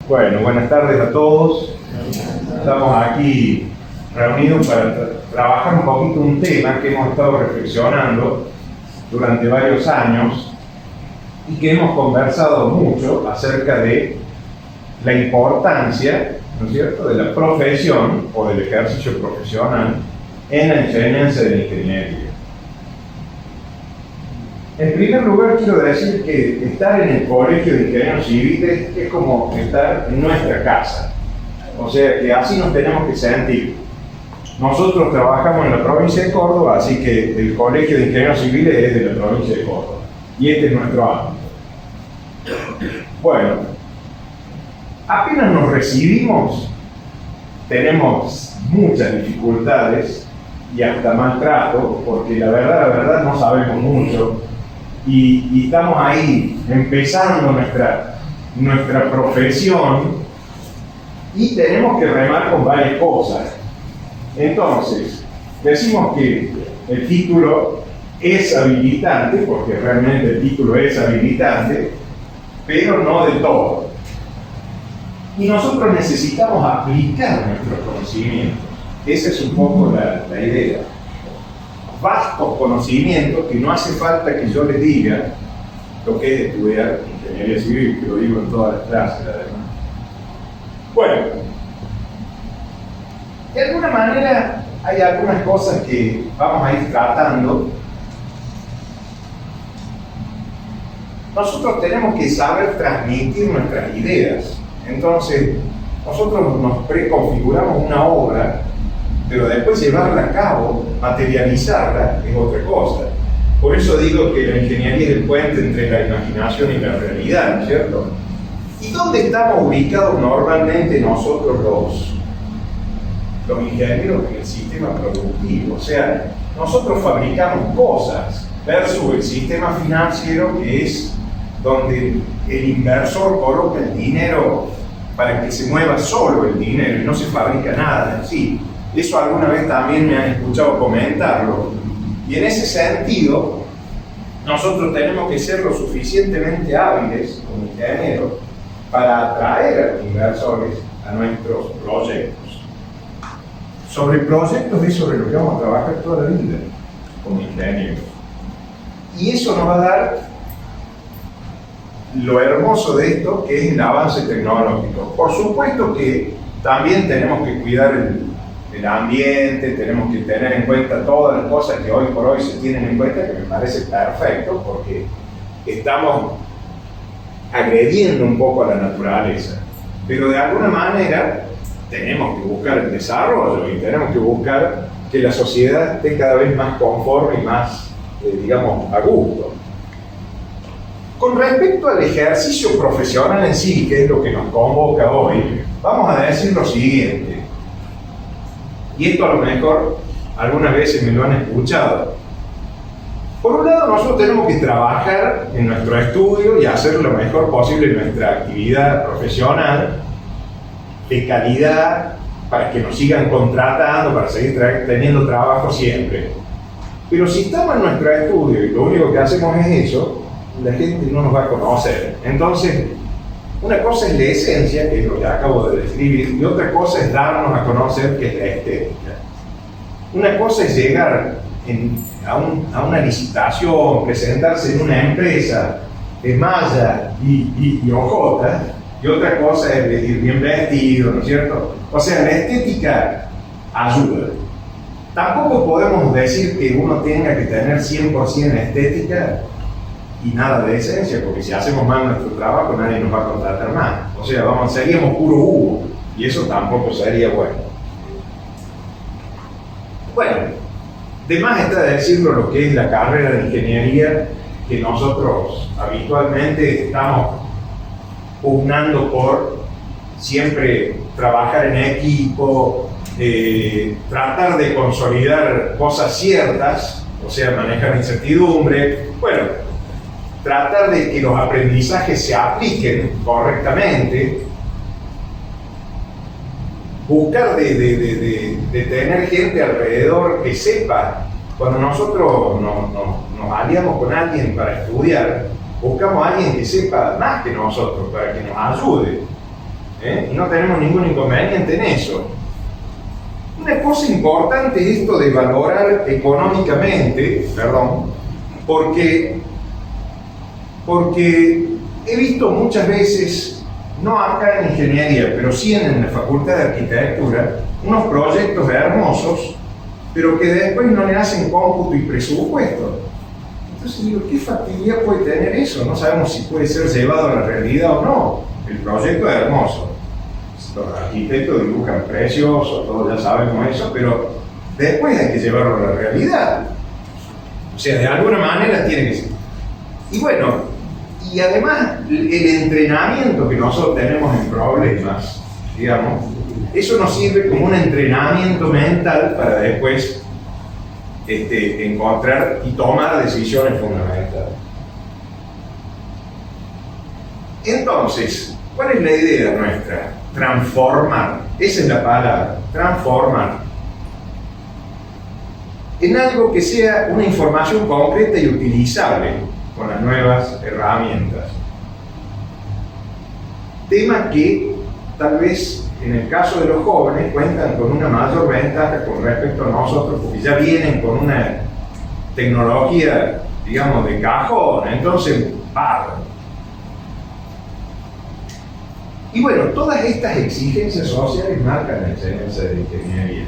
Bueno, buenas tardes a todos. Estamos aquí reunidos para trabajar un poquito un tema que hemos estado reflexionando durante varios años y que hemos conversado mucho acerca de la importancia, ¿no es cierto?, de la profesión o del ejercicio profesional en la enseñanza de la ingeniería. En primer lugar, quiero decir que estar en el Colegio de Ingenieros Civiles es como estar en nuestra casa. O sea que así nos tenemos que sentir. Nosotros trabajamos en la provincia de Córdoba, así que el Colegio de Ingenieros Civiles es de la provincia de Córdoba. Y este es nuestro ámbito. Bueno, apenas nos recibimos, tenemos muchas dificultades y hasta maltrato, porque la verdad no sabemos mucho. Y estamos ahí empezando nuestra profesión y tenemos que remar con varias cosas. Entonces, decimos que el título es habilitante, porque realmente el título es habilitante, pero no de todo. Y nosotros necesitamos aplicar nuestros conocimientos. Esa es un poco la idea. Vastos conocimientos que no hace falta que yo les diga lo que es estudiar ingeniería civil, que lo digo en todas las clases además. Bueno, de alguna manera hay algunas cosas que vamos a ir tratando. Nosotros tenemos que saber transmitir nuestras ideas. Entonces, nosotros nos preconfiguramos una obra, pero después llevarla a cabo, materializarla, es otra cosa. Por eso digo que la ingeniería es el puente entre la imaginación y la realidad, ¿cierto? ¿Y dónde estamos ubicados normalmente nosotros los ingenieros en el sistema productivo? O sea, nosotros fabricamos cosas versus el sistema financiero, que es donde el inversor coloca el dinero para que se mueva solo el dinero y no se fabrica nada en sí. Eso alguna vez también me han escuchado comentarlo. Y en ese sentido, nosotros tenemos que ser lo suficientemente hábiles como ingenieros para atraer a los inversores a nuestros proyectos. Sobre proyectos es sobre lo que vamos a trabajar toda la vida como ingenieros. Y eso nos va a dar lo hermoso de esto, que es el avance tecnológico. Por supuesto que también tenemos que cuidar el ambiente, tenemos que tener en cuenta todas las cosas que hoy por hoy se tienen en cuenta, que me parece perfecto, porque estamos agrediendo un poco a la naturaleza. Pero de alguna manera tenemos que buscar el desarrollo y tenemos que buscar que la sociedad esté cada vez más conforme y más, digamos, a gusto. Con respecto al ejercicio profesional en sí, que es lo que nos convoca hoy, vamos a decir lo siguiente. Y esto a lo mejor algunas veces me lo han escuchado. Por un lado, nosotros tenemos que trabajar en nuestro estudio y hacer lo mejor posible nuestra actividad profesional de calidad para que nos sigan contratando, para seguir teniendo trabajo siempre. Pero si estamos en nuestro estudio y lo único que hacemos es eso, la gente no nos va a conocer. Entonces, una cosa es la esencia, que es lo que acabo de describir, y otra cosa es darnos a conocer, que es la estética. Una cosa es llegar a una licitación, presentarse en una empresa de malla y hojota, y otra cosa es ir bien vestido, ¿no es cierto? O sea, la estética ayuda. Tampoco podemos decir que uno tenga que tener 100% estética y nada de esencia, porque si hacemos mal nuestro trabajo nadie nos va a contratar más. O sea, seríamos puro humo, y eso tampoco sería bueno. Bueno, de más está decirlo lo que es la carrera de ingeniería, que nosotros habitualmente estamos pugnando por siempre trabajar en equipo, tratar de consolidar cosas ciertas, o sea, manejar incertidumbre, bueno, tratar de que los aprendizajes se apliquen correctamente, buscar de tener gente alrededor que sepa. Cuando nosotros nos aliamos con alguien para estudiar, buscamos a alguien que sepa más que nosotros, para que nos ayude. Y no tenemos ningún inconveniente en eso. Una cosa importante es esto de valorar económicamente, porque he visto muchas veces, no acá en ingeniería, pero sí en la Facultad de Arquitectura, unos proyectos hermosos, pero que después no le hacen cómputo y presupuesto. Entonces digo, ¿qué factibilidad puede tener eso? No sabemos si puede ser llevado a la realidad o no. El proyecto es hermoso. Los arquitectos dibujan precioso, todos ya sabemos eso, pero después hay que llevarlo a la realidad. O sea, de alguna manera tiene que ser. Y bueno, y además el entrenamiento que nosotros tenemos en problemas, digamos, eso nos sirve como un entrenamiento mental para después encontrar y tomar decisiones fundamentales. Entonces, ¿cuál es la idea nuestra? Transformar, esa es la palabra, transformar en algo que sea una información concreta y utilizable con las nuevas herramientas. Tema que tal vez en el caso de los jóvenes cuentan con una mayor ventaja con respecto a nosotros, porque ya vienen con una tecnología, digamos, de cajón, entonces, bárbaro. Y bueno, todas estas exigencias sociales marcan la enseñanza de ingeniería.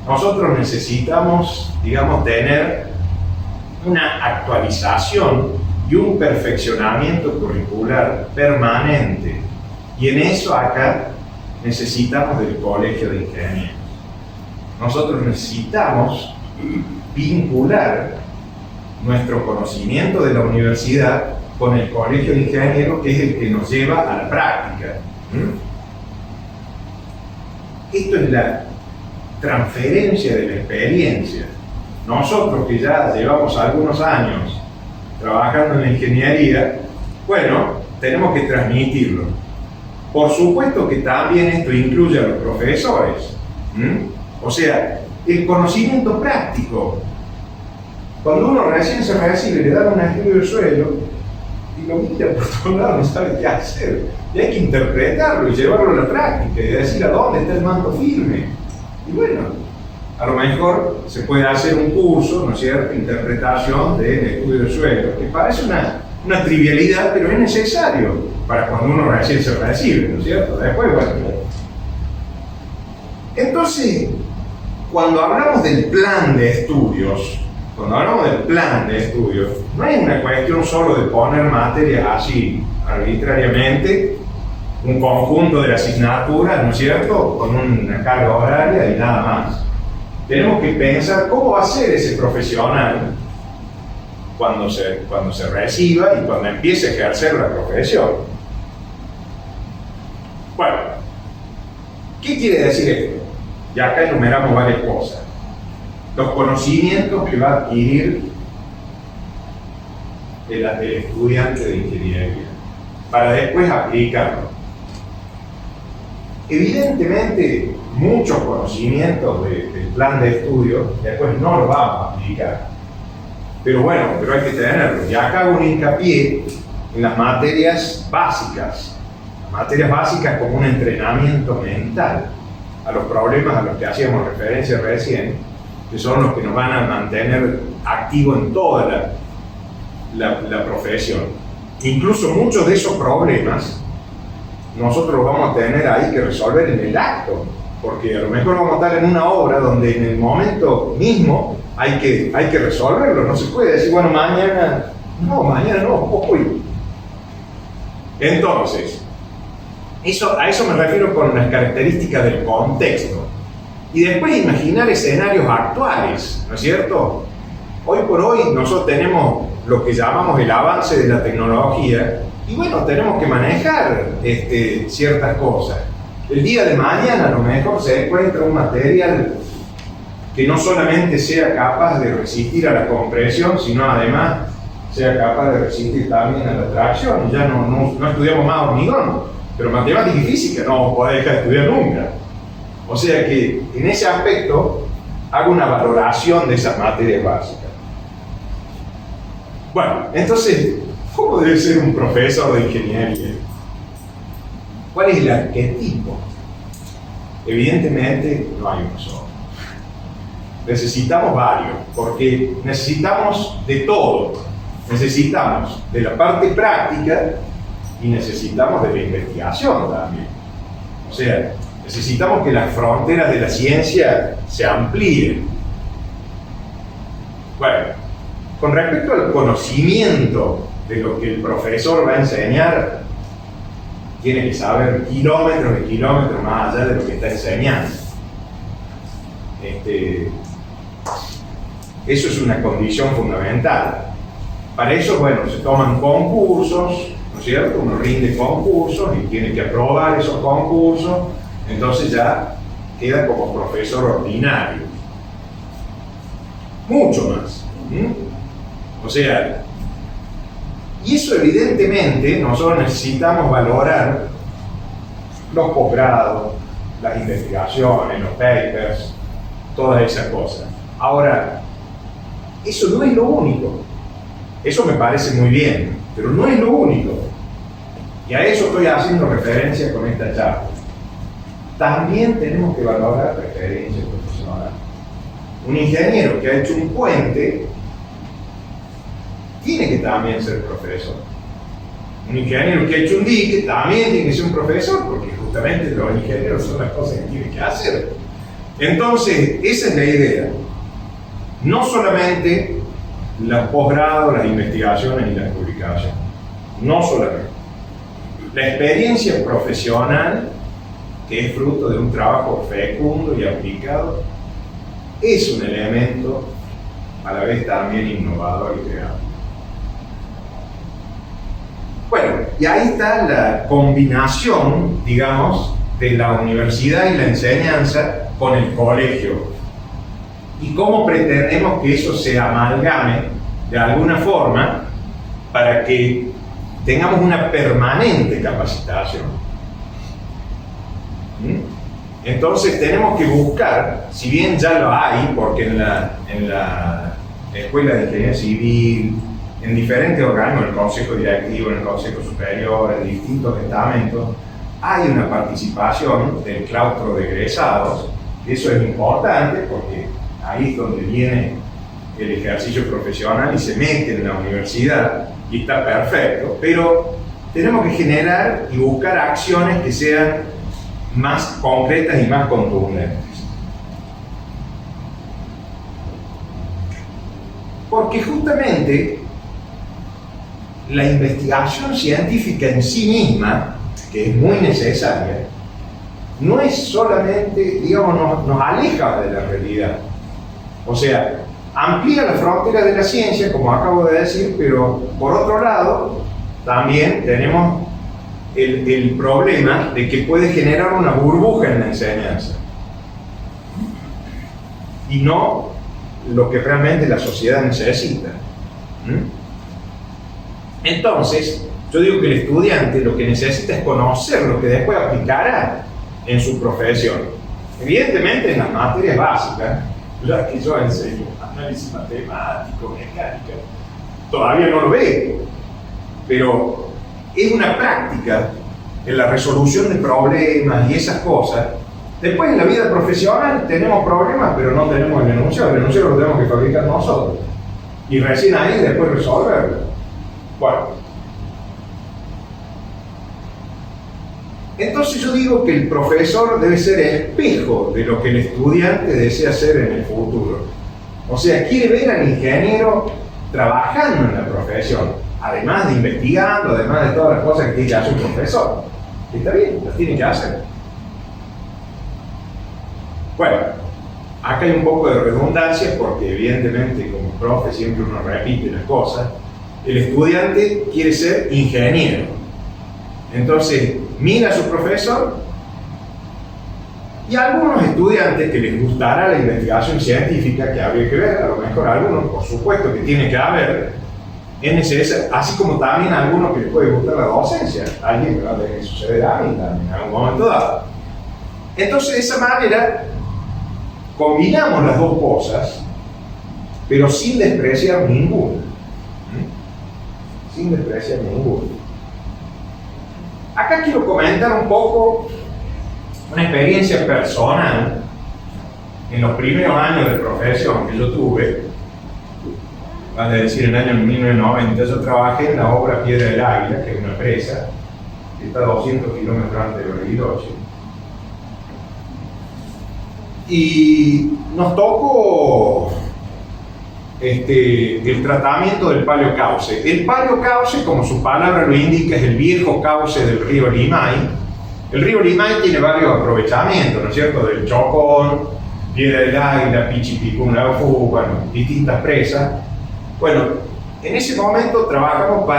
Nosotros necesitamos, digamos, tener una actualización y un perfeccionamiento curricular permanente. Y en eso acá necesitamos del colegio de ingenieros. Nosotros necesitamos vincular nuestro conocimiento de la universidad con el colegio de ingenieros, que es el que nos lleva a la práctica. Esto es la transferencia de la experiencia. Nosotros que ya llevamos algunos años trabajando en la ingeniería, bueno, tenemos que transmitirlo. Por supuesto que también esto incluye a los profesores. O sea, el conocimiento práctico. Cuando uno recién se recibe, le dan un estudio del suelo y lo mira por todos lados, no sabe qué hacer. Y hay que interpretarlo y llevarlo a la práctica y decir a dónde está el manto firme. Y bueno, a lo mejor se puede hacer un curso, ¿no es cierto?, interpretación del estudio del suelo, que parece una trivialidad, pero es necesario para cuando uno recién se recibe, ¿no es cierto? Después, bueno. Entonces, cuando hablamos del plan de estudios, no es una cuestión solo de poner materias así arbitrariamente, un conjunto de asignaturas, ¿no es cierto?, con una carga horaria y nada más. Tenemos que pensar cómo va a ser ese profesional cuando se reciba y cuando empiece a ejercer la profesión. Bueno, ¿qué quiere decir esto? Ya acá enumeramos varias cosas. Los conocimientos que va a adquirir el estudiante de ingeniería para después aplicarlo. Evidentemente, muchos conocimientos del plan de estudio después no los vamos a aplicar. Pero bueno, hay que tenerlo. Y acá hago un hincapié en las materias básicas. Las materias básicas como un entrenamiento mental a los problemas a los que hacíamos referencia recién, que son los que nos van a mantener activos en toda la profesión. Incluso muchos de esos problemas nosotros los vamos a tener ahí que resolver en el acto, porque a lo mejor vamos a estar en una obra donde en el momento mismo hay que resolverlo. No se puede decir, bueno, mañana no, hoy. Entonces, a eso me refiero con las características del contexto. Y después imaginar escenarios actuales, ¿no es cierto? Hoy por hoy nosotros tenemos lo que llamamos el avance de la tecnología y bueno, tenemos que manejar ciertas cosas. El día de mañana a lo mejor se encuentra un material que no solamente sea capaz de resistir a la compresión, sino además sea capaz de resistir también a la tracción. Ya no estudiamos más hormigón, pero matemática y física no podés dejar de estudiar nunca. O sea que en ese aspecto hago una valoración de esas materias básicas. Bueno, entonces, ¿cómo debe ser un profesor de ingeniería? ¿Cuál es el arquetipo? Evidentemente no hay uno solo. Necesitamos varios, porque necesitamos de todo. Necesitamos de la parte práctica y necesitamos de la investigación también. O sea, necesitamos que las fronteras de la ciencia se amplíen. Bueno, con respecto al conocimiento de lo que el profesor va a enseñar, tiene que saber kilómetros y kilómetros más allá de lo que está enseñando. Eso es una condición fundamental. Para eso, bueno, se toman concursos, ¿no es cierto? Uno rinde concursos y tiene que aprobar esos concursos, entonces ya queda como profesor ordinario. Mucho más. O sea, y eso evidentemente nosotros necesitamos valorar los posgrados, las investigaciones, los papers, todas esas cosas. Ahora, eso no es lo único. Eso me parece muy bien, pero no es lo único. Y a eso estoy haciendo referencia con esta charla. También tenemos que valorar la experiencia profesional. Un ingeniero que ha hecho un puente tiene que también ser profesor. Un ingeniero que ha hecho un dique también tiene que ser un profesor, porque justamente los ingenieros son las cosas que tienen que hacer. Entonces, esa es la idea. No solamente los posgrados, las investigaciones y las publicaciones. No solamente. La experiencia profesional, que es fruto de un trabajo fecundo y aplicado, es un elemento a la vez también innovador y creativo. Bueno, y ahí está la combinación, digamos, de la universidad y la enseñanza con el colegio. Y cómo pretendemos que eso se amalgame de alguna forma para que tengamos una permanente capacitación. Entonces tenemos que buscar, si bien ya lo hay, porque en la Escuela de Ingeniería Civil, en diferentes organismos, en el Consejo Directivo, en el Consejo Superior, en distintos estamentos, hay una participación del claustro de egresados. Eso es importante porque ahí es donde viene el ejercicio profesional y se mete en la universidad y está perfecto, pero tenemos que generar y buscar acciones que sean más concretas y más contundentes. Porque justamente la investigación científica en sí misma, que es muy necesaria, no es solamente, digamos, nos aleja de la realidad. O sea, amplía la frontera de la ciencia, como acabo de decir, pero por otro lado, también tenemos el problema de que puede generar una burbuja en la enseñanza. Y no lo que realmente la sociedad necesita. Entonces, yo digo que el estudiante lo que necesita es conocer lo que después aplicará en su profesión. Evidentemente en las materias básicas, las que yo enseño, análisis matemático, mecánica, todavía no lo veo, pero es una práctica en la resolución de problemas y esas cosas. Después en la vida profesional tenemos problemas, pero no tenemos el enunciado lo tenemos que fabricar nosotros. Y recién ahí después resolverlo. Bueno. Entonces yo digo que el profesor debe ser espejo de lo que el estudiante desea hacer en el futuro. O sea, quiere ver al ingeniero trabajando en la profesión, además de investigando, además de todas las cosas que tiene que hacer un profesor. Está bien, las tiene que hacer. Bueno, acá hay un poco de redundancia porque evidentemente como profe siempre uno repite las cosas. El estudiante quiere ser ingeniero. Entonces, mira a su profesor y a algunos estudiantes que les gustará la investigación científica, que habría que ver, a lo mejor algunos, por supuesto que tiene que haber, es necesario, así como también a algunos que les puede gustar la docencia, alguien que va a tener que suceder a mí también en algún momento dado. Entonces, de esa manera, combinamos las dos cosas, pero sin despreciar ninguna. Sin despreciar ninguna. Acá quiero comentar un poco una experiencia personal en los primeros años de profesión que yo tuve, vale decir, en el año 1990, yo trabajé en la obra Piedra del Águila, que es una empresa que está a 200 kilómetros antes de Bariloche. Y nos tocó el tratamiento del palio cauce. El palio cauce, como su palabra lo indica, es el viejo cauce del río Limay. El río Limay tiene varios aprovechamientos, ¿no es cierto? Del Chocón, Piedra del Águila, Pichipicún, Laufú, bueno, distintas presas. Bueno, en ese momento trabajamos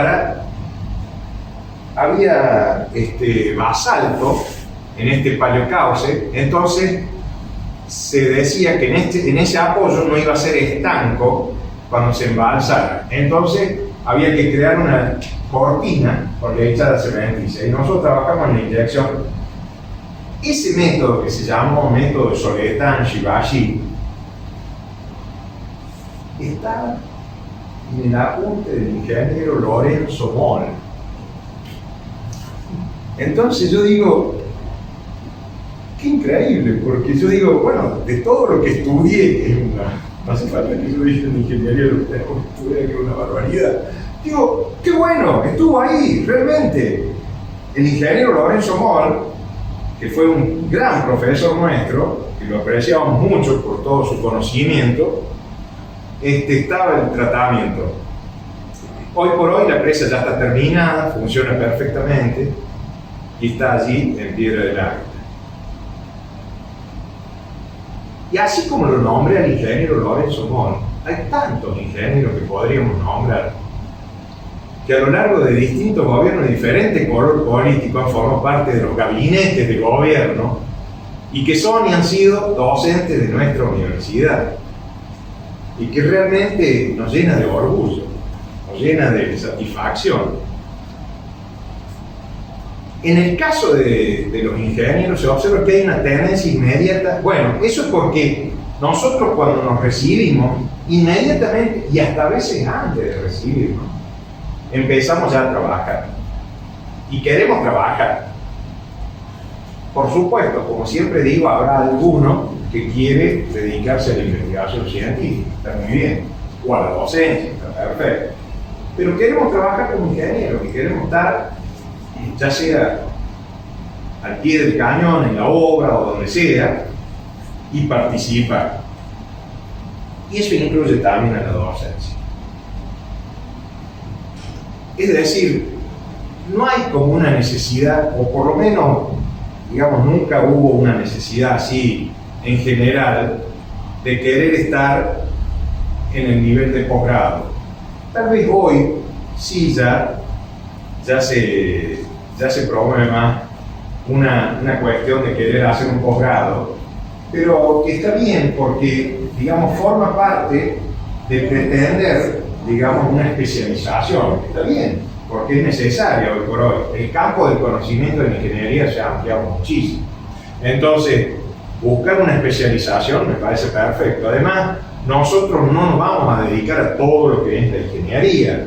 había basalto en este paleocauce, entonces se decía que en ese apoyo no iba a ser estanco cuando se embalsara. Entonces había que crear una cortina con lechada cementicia y nosotros trabajamos en la inyección. Ese método que se llamó método de Soledad-Shibashi está en el apunte del ingeniero Lorenzo Moll. Entonces yo digo, qué increíble, porque yo digo, bueno, de todo lo que estudié, no hace falta que yo diga en ingeniería lo que tengo que estudiar, que es una barbaridad. Digo, qué bueno, estuvo ahí, realmente. El ingeniero Lorenzo Moll, que fue un gran profesor nuestro, que lo apreciamos mucho por todo su conocimiento, estaba en el tratamiento. Hoy por hoy la presa ya está terminada, funciona perfectamente y está allí en Piedra del Águila. Y así como lo nombré al ingeniero Lorenzo Moll, hay tantos ingenieros que podríamos nombrar que a lo largo de distintos gobiernos de diferente color político han formado parte de los gabinetes de gobierno y que son y han sido docentes de nuestra universidad y que realmente nos llena de orgullo, nos llena de satisfacción. En el caso de los ingenieros se observa que hay una tendencia inmediata. Bueno, eso es porque nosotros cuando nos recibimos, inmediatamente y hasta a veces antes de recibirnos, empezamos ya a trabajar y queremos trabajar. Por supuesto, como siempre digo, habrá alguno que quiere dedicarse a la investigación científica, está muy bien, o a la docencia, está perfecto, pero queremos trabajar como ingenieros y queremos estar, ya sea al pie del cañón, en la obra o donde sea, y participar. Y eso incluye también a la docencia. Es decir, no hay como una necesidad, o por lo menos, digamos, nunca hubo una necesidad así en general de querer estar en el nivel de posgrado. Tal vez hoy sí ya se promueve más una cuestión de querer hacer un posgrado, pero que está bien porque, digamos, forma parte de pretender, digamos, una especialización. Está bien, porque es necesaria hoy por hoy. El campo del conocimiento de la ingeniería se ha ampliado muchísimo. Entonces, buscar una especialización me parece perfecto. Además, nosotros no nos vamos a dedicar a todo lo que es la ingeniería.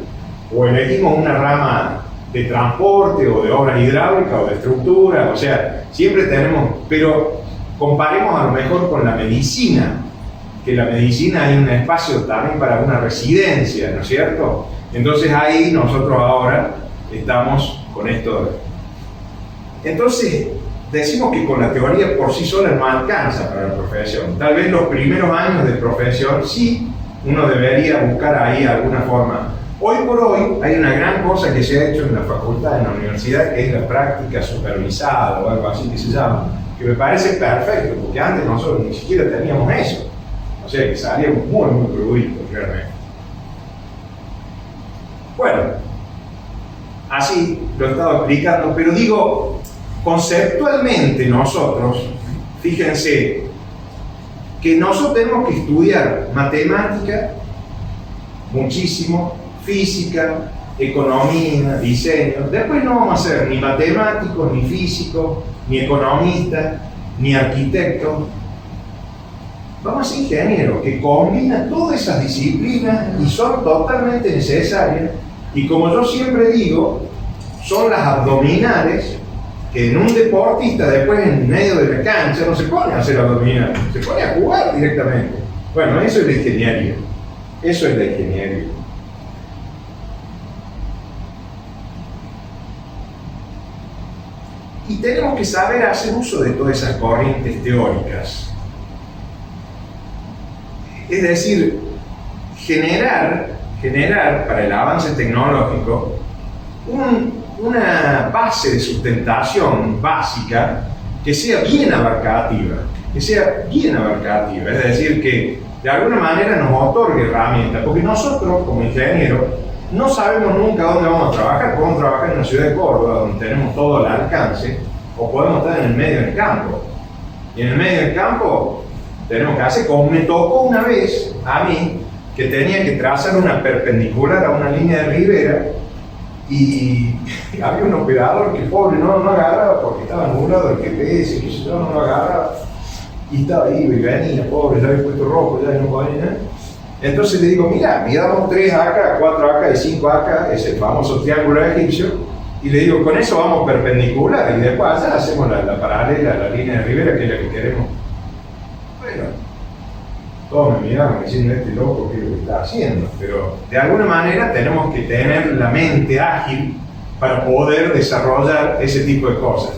O elegimos una rama de transporte, o de obras hidráulicas, o de estructura, o sea, siempre tenemos, pero comparemos a lo mejor con la medicina, que la medicina hay un espacio también para una residencia, ¿no es cierto? Entonces ahí nosotros ahora estamos con esto. Entonces, decimos que con la teoría por sí sola no alcanza para la profesión. Tal vez los primeros años de profesión sí, uno debería buscar ahí alguna forma. Hoy por hoy hay una gran cosa que se ha hecho en la facultad, en la universidad, que es la práctica supervisada o algo así que se llama, que me parece perfecto, porque antes nosotros ni siquiera teníamos eso. O sea que salíamos muy cruditos realmente. Bueno, así lo he estado explicando, pero digo, conceptualmente nosotros, fíjense, que nosotros tenemos que estudiar matemática muchísimo, física, economía, diseño. Después no vamos a ser ni matemáticos, ni físicos, ni economistas, ni arquitectos. Vamos a ser ingenieros que combinan todas esas disciplinas y son totalmente necesarias. Y como yo siempre digo, son las abdominales que en un deportista después en medio de la cancha no se pone a hacer abdominales, se pone a jugar directamente. Bueno, eso es la ingeniería. Eso es la ingeniería. Y tenemos que saber hacer uso de todas esas corrientes teóricas. Es decir, generar para el avance tecnológico una base de sustentación básica que sea bien abarcativa, es decir, que de alguna manera nos otorgue herramientas, porque nosotros como ingenieros no sabemos nunca dónde vamos a trabajar. Podemos trabajar en la ciudad de Córdoba, donde tenemos todo al alcance, o podemos estar en el medio del campo. Y en el medio del campo tenemos que hacer, como me tocó una vez a mí, que tenía que trazar una perpendicular a una línea de ribera, y había un operador que pobre no agarraba porque estaba nublado el GPS, que si no lo agarraba, y estaba ahí, y venía, pobre, ya había puesto rojo, ya no podía nada. Entonces le digo, mira, midamos 3 acá, 4 acá y 5 acá, es el famoso triángulo egipcio, y le digo, con eso vamos perpendicular, y después allá hacemos la paralela, la línea de ribera, que es la que queremos. Bueno, todos me miraban diciendo, este loco, ¿qué es lo que está haciendo? Pero de alguna manera tenemos que tener la mente ágil para poder desarrollar ese tipo de cosas.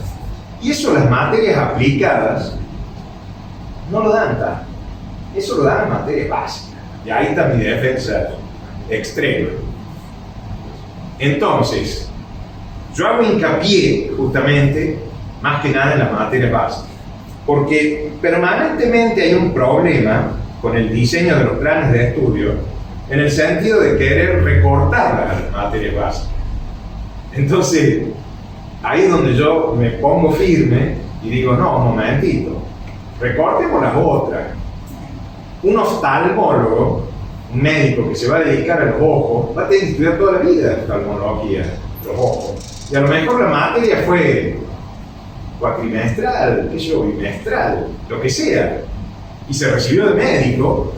Y eso las materias aplicadas no lo dan tanto. Eso lo dan en materias básicas. Y ahí está mi defensa extrema. Entonces, yo hago hincapié justamente, más que nada en las materias básicas, porque permanentemente hay un problema con el diseño de los planes de estudio, en el sentido de querer recortar las materias básicas. Entonces, ahí es donde yo me pongo firme y digo, no, un momentito, recortemos las otras. Un oftalmólogo, un médico que se va a dedicar a los ojos, va a tener que estudiar toda la vida oftalmología, los ojos. Y a lo mejor la materia fue cuatrimestral, qué sé yo, bimestral, lo que sea. Y se recibió de médico,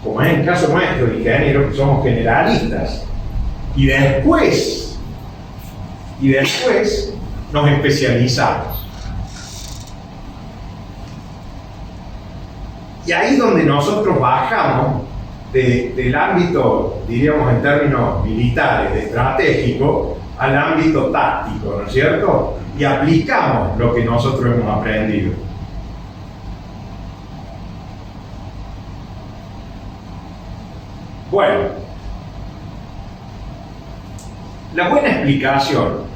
como es el caso nuestro de ingenieros, que somos generalistas. Y después nos especializamos. Y ahí es donde nosotros bajamos del ámbito, diríamos en términos militares, de estratégico, al ámbito táctico, ¿no es cierto? Y aplicamos lo que nosotros hemos aprendido. Bueno, la buena explicación.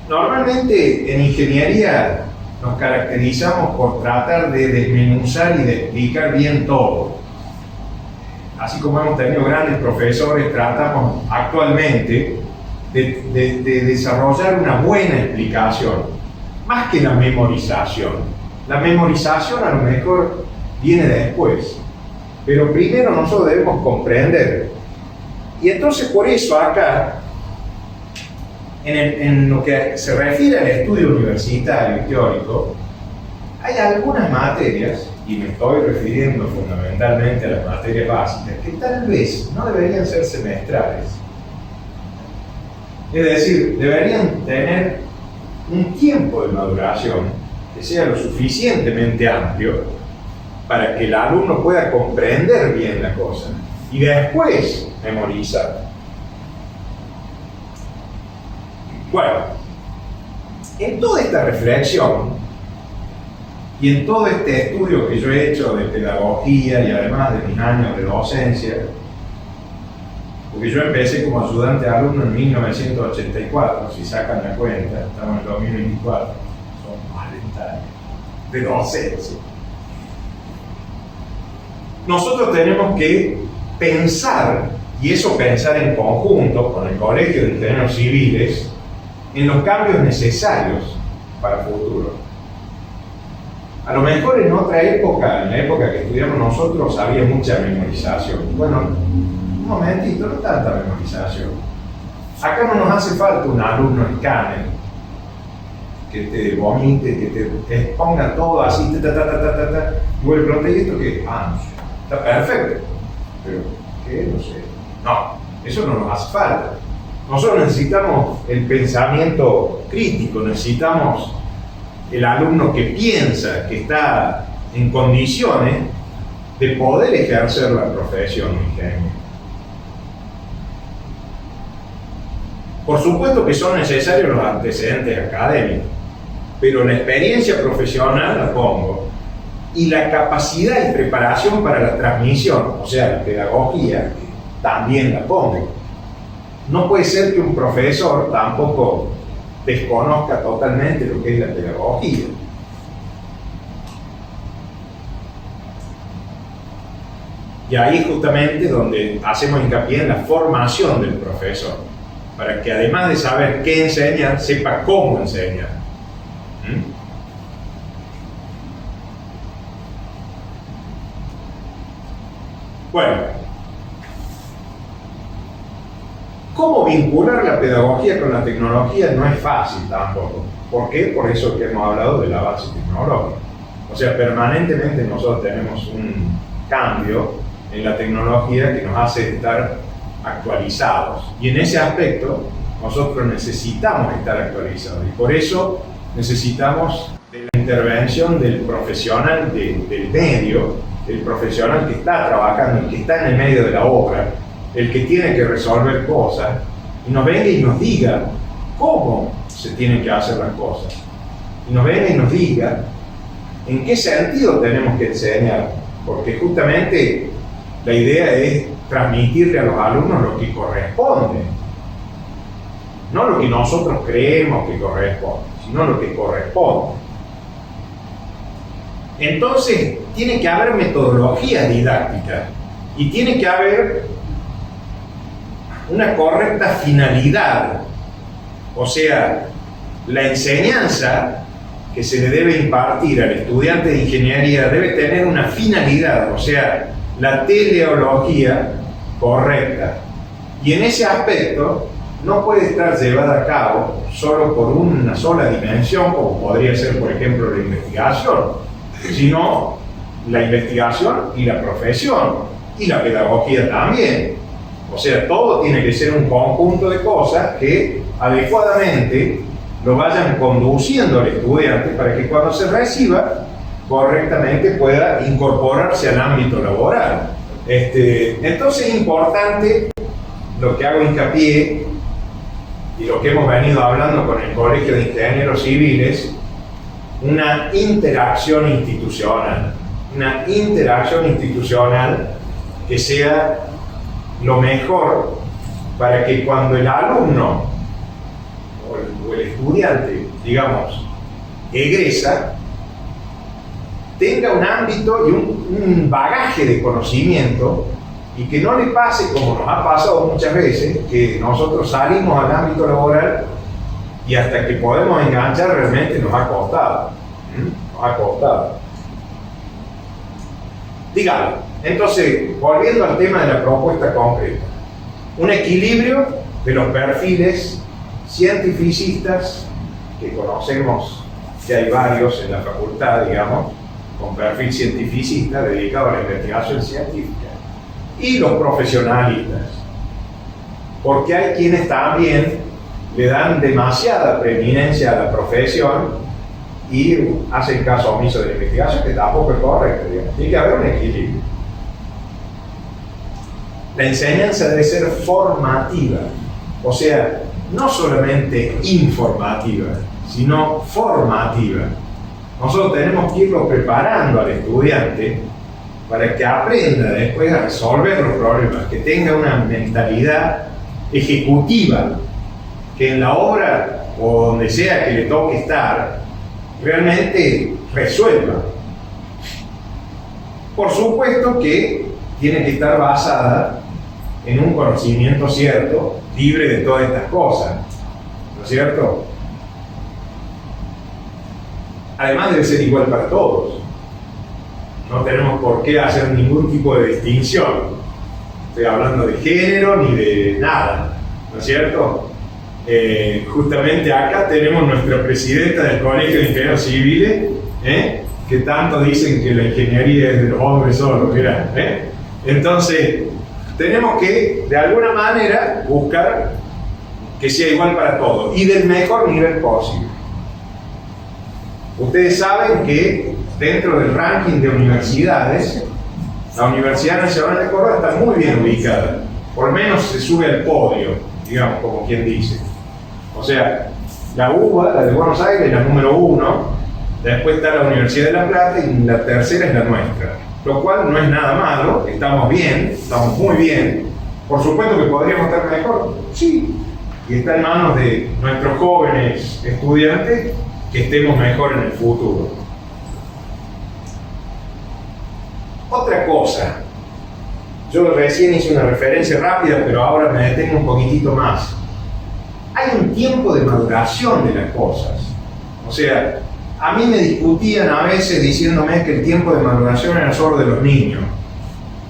Normalmente en ingeniería nos caracterizamos por tratar de desmenuzar y de explicar bien todo. Así como hemos tenido grandes profesores, tratamos actualmente de desarrollar una buena explicación, más que la memorización. La memorización a lo mejor viene después, pero primero nosotros debemos comprender. Y entonces por eso acá, en lo que se refiere al estudio universitario y teórico, hay algunas materias, y me estoy refiriendo fundamentalmente a las materias básicas, que tal vez no deberían ser semestrales. Es decir, deberían tener un tiempo de maduración que sea lo suficientemente amplio para que el alumno pueda comprender bien la cosa y después memorizar. Bueno, en toda esta reflexión y en todo este estudio que yo he hecho de pedagogía y además de mis años de docencia, porque yo empecé como ayudante de alumno en 1984, si sacan la cuenta, estamos en 2024, son 40 años de docencia. Nosotros tenemos que pensar, y eso pensar en conjunto con el Colegio de Ingenieros Civiles, en los cambios necesarios para el futuro. A lo mejor en otra época, en la época que estudiamos nosotros, había mucha memorización. Bueno, un momentito, no tanta memorización. Acá no nos hace falta un alumno escáner que te vomite, que te exponga todo así, y vos le preguntas, ¿y esto qué? Ah, no sé. Está perfecto. Pero, ¿qué? No sé. No, eso no nos hace falta. Nosotros necesitamos el pensamiento crítico, necesitamos el alumno que piensa, que está en condiciones de poder ejercer la profesión de ingeniero. Por supuesto que son necesarios los antecedentes académicos, pero la experiencia profesional la pongo, y la capacidad y preparación para la transmisión, o sea, la pedagogía, también la pongo. No puede ser que un profesor tampoco desconozca totalmente lo que es la pedagogía. Y ahí justamente donde hacemos hincapié en la formación del profesor, para que además de saber qué enseñar, sepa cómo enseñar. Bueno, ¿cómo vincular la pedagogía con la tecnología? No es fácil tampoco. ¿Por qué? Por eso que hemos hablado del avance tecnológico. O sea, permanentemente nosotros tenemos un cambio en la tecnología que nos hace estar actualizados. Y en ese aspecto nosotros necesitamos estar actualizados. Y por eso necesitamos de la intervención del profesional del medio, el profesional que está trabajando, que está en el medio de la obra, el que tiene que resolver cosas, y nos venga y nos diga cómo se tienen que hacer las cosas. Y nos venga y nos diga en qué sentido tenemos que enseñar, porque justamente la idea es transmitirle a los alumnos lo que corresponde, no lo que nosotros creemos que corresponde, sino lo que corresponde. Entonces, tiene que haber metodologías didácticas y tiene que haber una correcta finalidad. O sea, la enseñanza que se le debe impartir al estudiante de ingeniería debe tener una finalidad, o sea, la teleología correcta. Y en ese aspecto no puede estar llevada a cabo solo por una sola dimensión, como podría ser, por ejemplo, la investigación, sino la investigación y la profesión, y la pedagogía también. O sea, todo tiene que ser un conjunto de cosas que adecuadamente lo vayan conduciendo al estudiante para que cuando se reciba correctamente pueda incorporarse al ámbito laboral. Entonces es importante lo que hago hincapié y lo que hemos venido hablando con el Colegio de Ingenieros Civiles, una interacción institucional que sea lo mejor para que cuando el alumno o el estudiante, digamos, egresa, tenga un ámbito y un bagaje de conocimiento, y que no le pase como nos ha pasado muchas veces, que nosotros salimos al ámbito laboral y hasta que podemos enganchar realmente nos ha costado. Digamos, entonces, volviendo al tema de la propuesta concreta, un equilibrio de los perfiles cientificistas, que conocemos que hay varios en la facultad, digamos, con perfil cientificista dedicado a la investigación científica, y los profesionalistas, porque hay quienes también le dan demasiada preeminencia a la profesión y hacen caso omiso de la investigación, que tampoco es correcto, digamos. Tiene que haber un equilibrio. La enseñanza debe ser formativa, o sea, no solamente informativa, sino formativa. Nosotros tenemos que irlo preparando al estudiante para que aprenda después a resolver los problemas, que tenga una mentalidad ejecutiva, que en la obra o donde sea que le toque estar, realmente resuelva. Por supuesto que tiene que estar basada en un conocimiento cierto, libre de todas estas cosas, ¿no es cierto? Además debe ser igual para todos. No tenemos por qué hacer ningún tipo de distinción. Estoy hablando de género ni de nada, ¿no es cierto? Justamente acá tenemos nuestra presidenta del Colegio de Ingenieros Civiles, que tanto dicen que la ingeniería es de los hombres solo, mirá, Entonces, tenemos que, de alguna manera, buscar que sea igual para todos y del mejor nivel posible. Ustedes saben que dentro del ranking de universidades, la Universidad Nacional de Córdoba está muy bien ubicada, por lo menos se sube al podio, digamos, como quien dice. O sea, la UBA, la de Buenos Aires, es la número 1, después está la Universidad de La Plata y la tercera es la nuestra, lo cual no es nada malo, estamos bien, estamos muy bien. Por supuesto que podríamos estar mejor, sí, y está en manos de nuestros jóvenes estudiantes que estemos mejor en el futuro. Otra cosa, yo recién hice una referencia rápida, pero ahora me detengo un poquitito más. Hay un tiempo de maduración de las cosas. O sea, a mí me discutían a veces diciéndome que el tiempo de maduración era solo de los niños.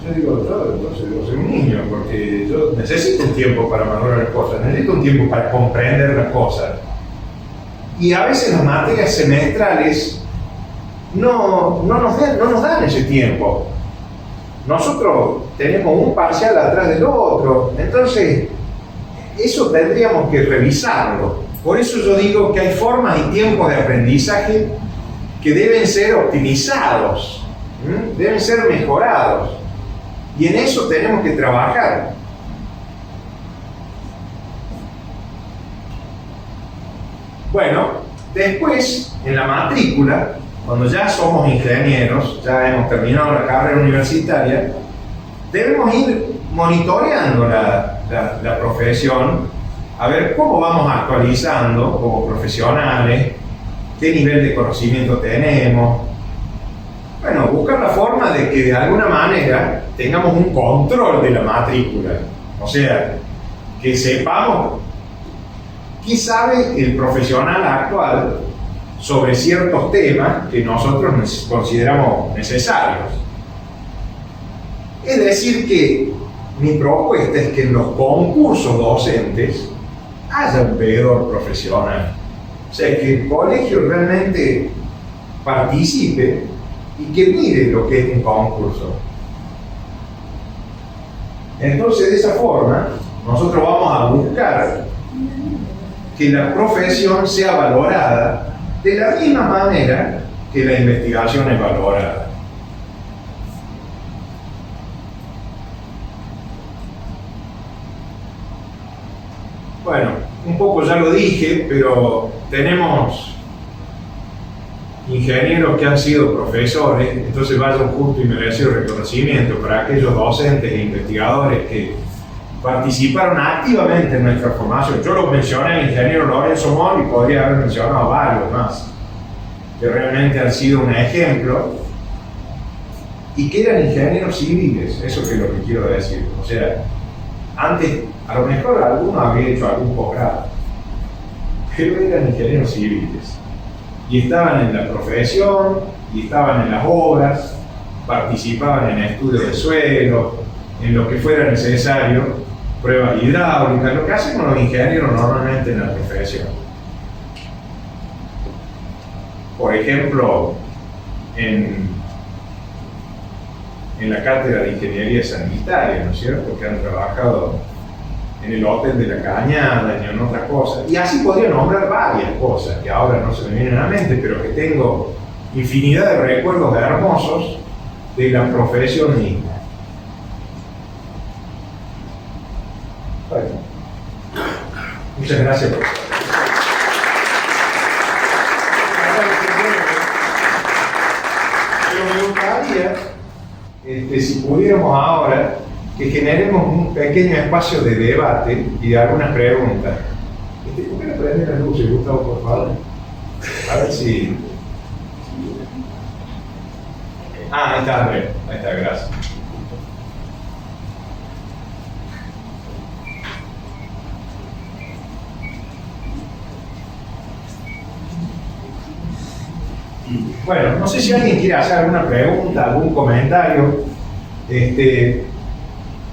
Yo digo, entonces yo soy un niño, porque yo necesito un tiempo para madurar las cosas, necesito un tiempo para comprender las cosas. Y a veces las materias semestrales no nos dan ese tiempo. Nosotros tenemos un parcial atrás del otro, entonces eso tendríamos que revisarlo. Por eso yo digo que hay formas y tiempos de aprendizaje que deben ser optimizados, deben ser mejorados. Y en eso tenemos que trabajar. Bueno, después, en la matrícula, cuando ya somos ingenieros, ya hemos terminado la carrera universitaria, debemos ir monitoreando la profesión, a ver cómo vamos actualizando como profesionales, qué nivel de conocimiento tenemos. Bueno, buscar la forma de que de alguna manera tengamos un control de la matrícula. O sea, que sepamos qué sabe el profesional actual sobre ciertos temas que nosotros consideramos necesarios. Es decir, que mi propuesta es que en los concursos docentes haya un veedor profesional. O sea, que el colegio realmente participe y que mire lo que es un concurso. Entonces, de esa forma, nosotros vamos a buscar que la profesión sea valorada de la misma manera que la investigación es valorada. Bueno, un poco ya lo dije, pero tenemos ingenieros que han sido profesores, entonces vaya un justo y merecido reconocimiento para aquellos docentes e investigadores que participaron activamente en nuestra formación. Yo lo mencioné al ingeniero Lorenzo Mon y podría haber mencionado varios más, que realmente han sido un ejemplo y que eran ingenieros civiles, eso es lo que quiero decir. O sea, antes, a lo mejor alguno había hecho algún posgrado, pero eran ingenieros civiles. Y estaban en la profesión, y estaban en las obras, participaban en estudios de suelo, en lo que fuera necesario, pruebas hidráulicas, lo que hacen los ingenieros normalmente en la profesión. Por ejemplo, en la cátedra de Ingeniería Sanitaria, ¿no es cierto?, que han trabajado en el Hotel de la Cañada y en otras cosas. Y así podría nombrar varias cosas que ahora no se me vienen a la mente, pero que tengo infinidad de recuerdos hermosos de la profesión misma. Bueno, muchas gracias por pero me gustaría, si pudiéramos ahora, que generemos un pequeño espacio de debate y de algunas preguntas. ¿Por qué no prenden las luces, Gustavo, por favor? A ver si... ahí está, Andrés. Ahí está, gracias. Bueno, no sé si alguien quiere hacer alguna pregunta, algún comentario.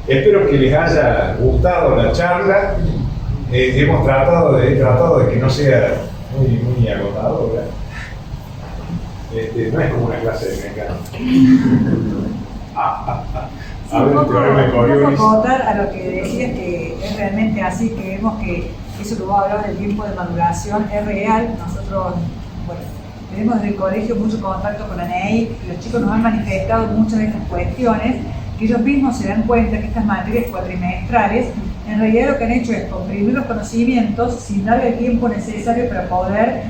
Espero que les haya gustado la charla. He tratado de que no sea muy agotadora. No es como una clase de mecánica. A ver, el teorema de Coriolis. Acotar a lo que decías, que es realmente así, que vemos que eso que vos hablabas del tiempo de maduración es real. Nosotros, bueno, tenemos desde el colegio mucho contacto con la NEI, y los chicos nos han manifestado muchas de estas cuestiones, que ellos mismos se dan cuenta que estas materias cuatrimestrales, en realidad lo que han hecho es comprimir los conocimientos sin darle el tiempo necesario para poder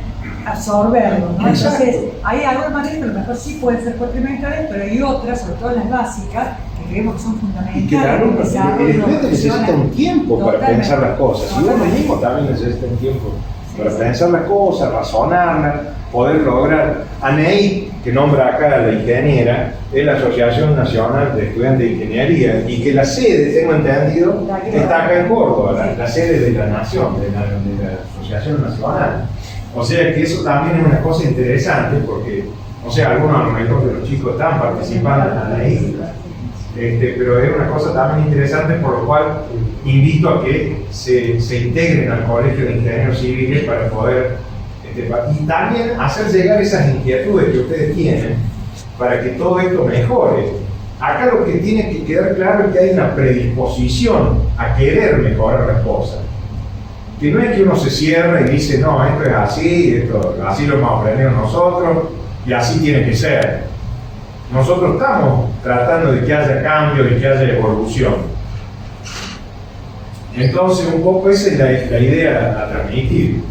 absorberlos, ¿no? Entonces, hay algunas materias que a lo mejor sí pueden ser cuatrimestrales, pero hay otras, sobre todo las básicas, que creemos que son fundamentales. Y que el alumno necesita un tiempo para pensar las cosas. Y uno mismo también necesita un tiempo para pensar las cosas, razonarlas, poder lograr. ANEI, que nombra acá a la ingeniera, es la Asociación Nacional de Estudiantes de Ingeniería, y que la sede, tengo entendido, está acá en Córdoba, la sede de la Nación, de la Asociación Nacional. O sea que eso también es una cosa interesante, porque, o sea, algunos a lo mejor de los chicos están participando en ANEI, pero es una cosa también interesante, por lo cual invito a que se integren al Colegio de Ingenieros Civiles para poder, y también hacer llegar esas inquietudes que ustedes tienen para que todo esto mejore. Acá lo que tiene que quedar claro es que hay una predisposición a querer mejorar las cosas. Que no es que uno se cierre y dice, no, esto es así, así lo hemos aprendido nosotros y así tiene que ser. Nosotros estamos tratando de que haya cambio, de que haya evolución. Entonces, un poco esa es la idea a transmitir.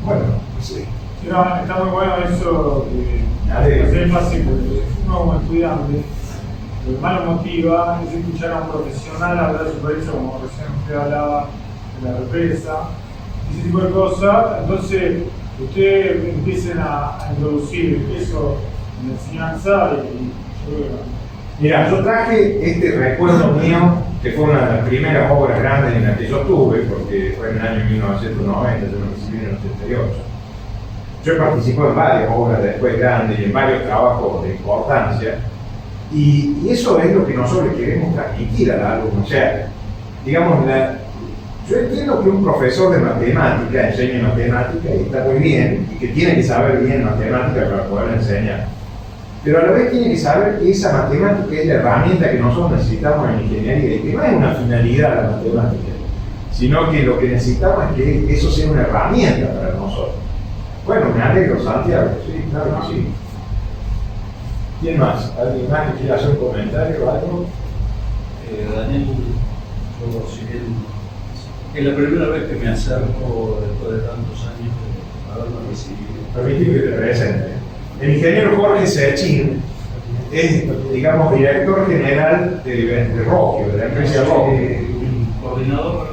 Bueno, no sé. No, está muy bueno eso que hacer fácil, porque uno como estudiante, lo que más lo motiva es escuchar a un profesional hablar de su experiencia, como recién usted hablaba de la represa, ese tipo de cosas. Entonces, ustedes empiecen a introducir eso en la enseñanza y yo creo que... Mira, yo traje este recuerdo mío, que fue una de las primeras obras grandes en las que yo estuve, porque fue en el año 1990, yo me recibí en el 88. Yo he participado en varias obras después grandes y en varios trabajos de importancia, y eso es lo que nosotros queremos transmitir al alumno. O sea, digamos, yo entiendo que un profesor de matemática enseña matemática y está muy bien, y que tiene que saber bien matemática para poder enseñar. Pero a la vez tiene que saber que esa matemática es la herramienta que nosotros necesitamos en ingeniería, y que no es una finalidad la matemática, sino que lo que necesitamos es que eso sea una herramienta para nosotros. Bueno, me alegro, Santiago, sí, claro que sí. ¿Quién más? ¿Alguien más que quiera hacer un comentario o algo? Daniel, yo si bien es la primera vez que me acerco después de tantos años de haberme recibido. Permíteme que te presente. El ingeniero Jorge Sechín es, digamos, director general de Rogio, de la empresa Rogio. Coordinador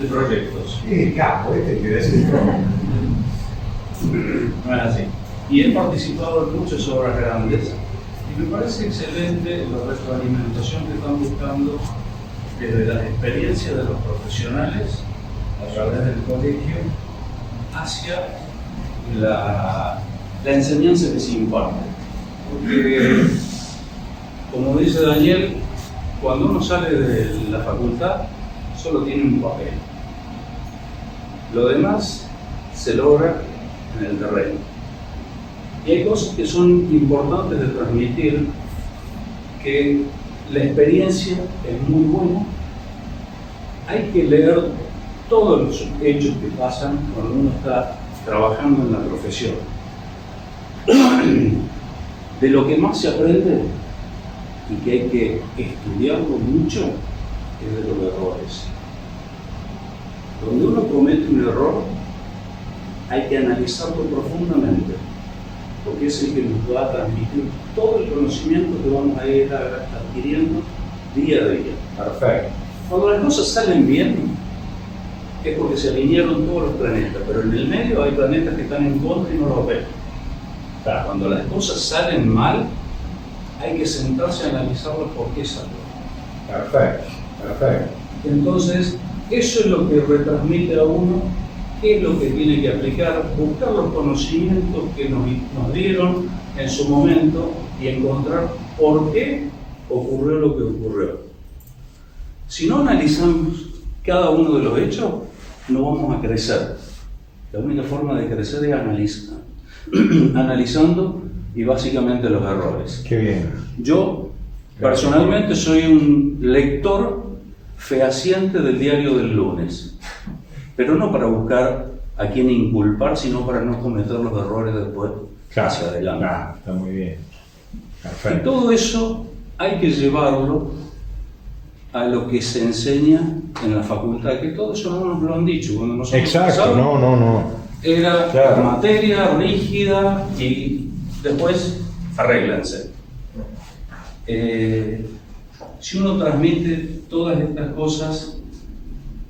de proyectos. Es el capo, que decís. No es así. Y he participado en muchas obras grandes y me parece excelente la retroalimentación que están buscando desde las experiencias de los profesionales a través del colegio hacia la enseñanza que se imparte. Porque, como dice Daniel, cuando uno sale de la facultad solo tiene un papel. Lo demás se logra en el terreno. Y hay cosas que son importantes de transmitir, que la experiencia es muy buena. Hay que leer todos los hechos que pasan cuando uno está trabajando en la profesión. De lo que más se aprende y que hay que estudiarlo mucho es de los errores. Donde uno comete un error, hay que analizarlo profundamente, porque es el que nos va a transmitir todo el conocimiento que vamos a ir adquiriendo día a día. Perfecto. Cuando las cosas salen bien, es porque se alinearon todos los planetas, pero en el medio hay planetas que están en contra y no los ven. Claro. Cuando las cosas salen mal, hay que sentarse a analizarlas por qué salió. Perfecto, perfecto. Entonces, eso es lo que retransmite a uno qué es lo que tiene que aplicar, buscar los conocimientos que nos dieron en su momento y encontrar por qué ocurrió lo que ocurrió. Si no analizamos cada uno de los hechos, no vamos a crecer. La única forma de crecer es analizando y básicamente los errores. Qué bien. Yo Personalmente soy un lector fehaciente del diario del lunes, pero no para buscar a quién inculpar, sino para no cometer los errores después hacia adelante. Está muy bien. Y Perfecto. todo eso hay que llevarlo a lo que se enseña en la facultad, que todo eso no nos lo han dicho. Cuando nosotros Exacto, empezamos, no. era Claro. materia rígida y después arréglense. Si uno transmite todas estas cosas,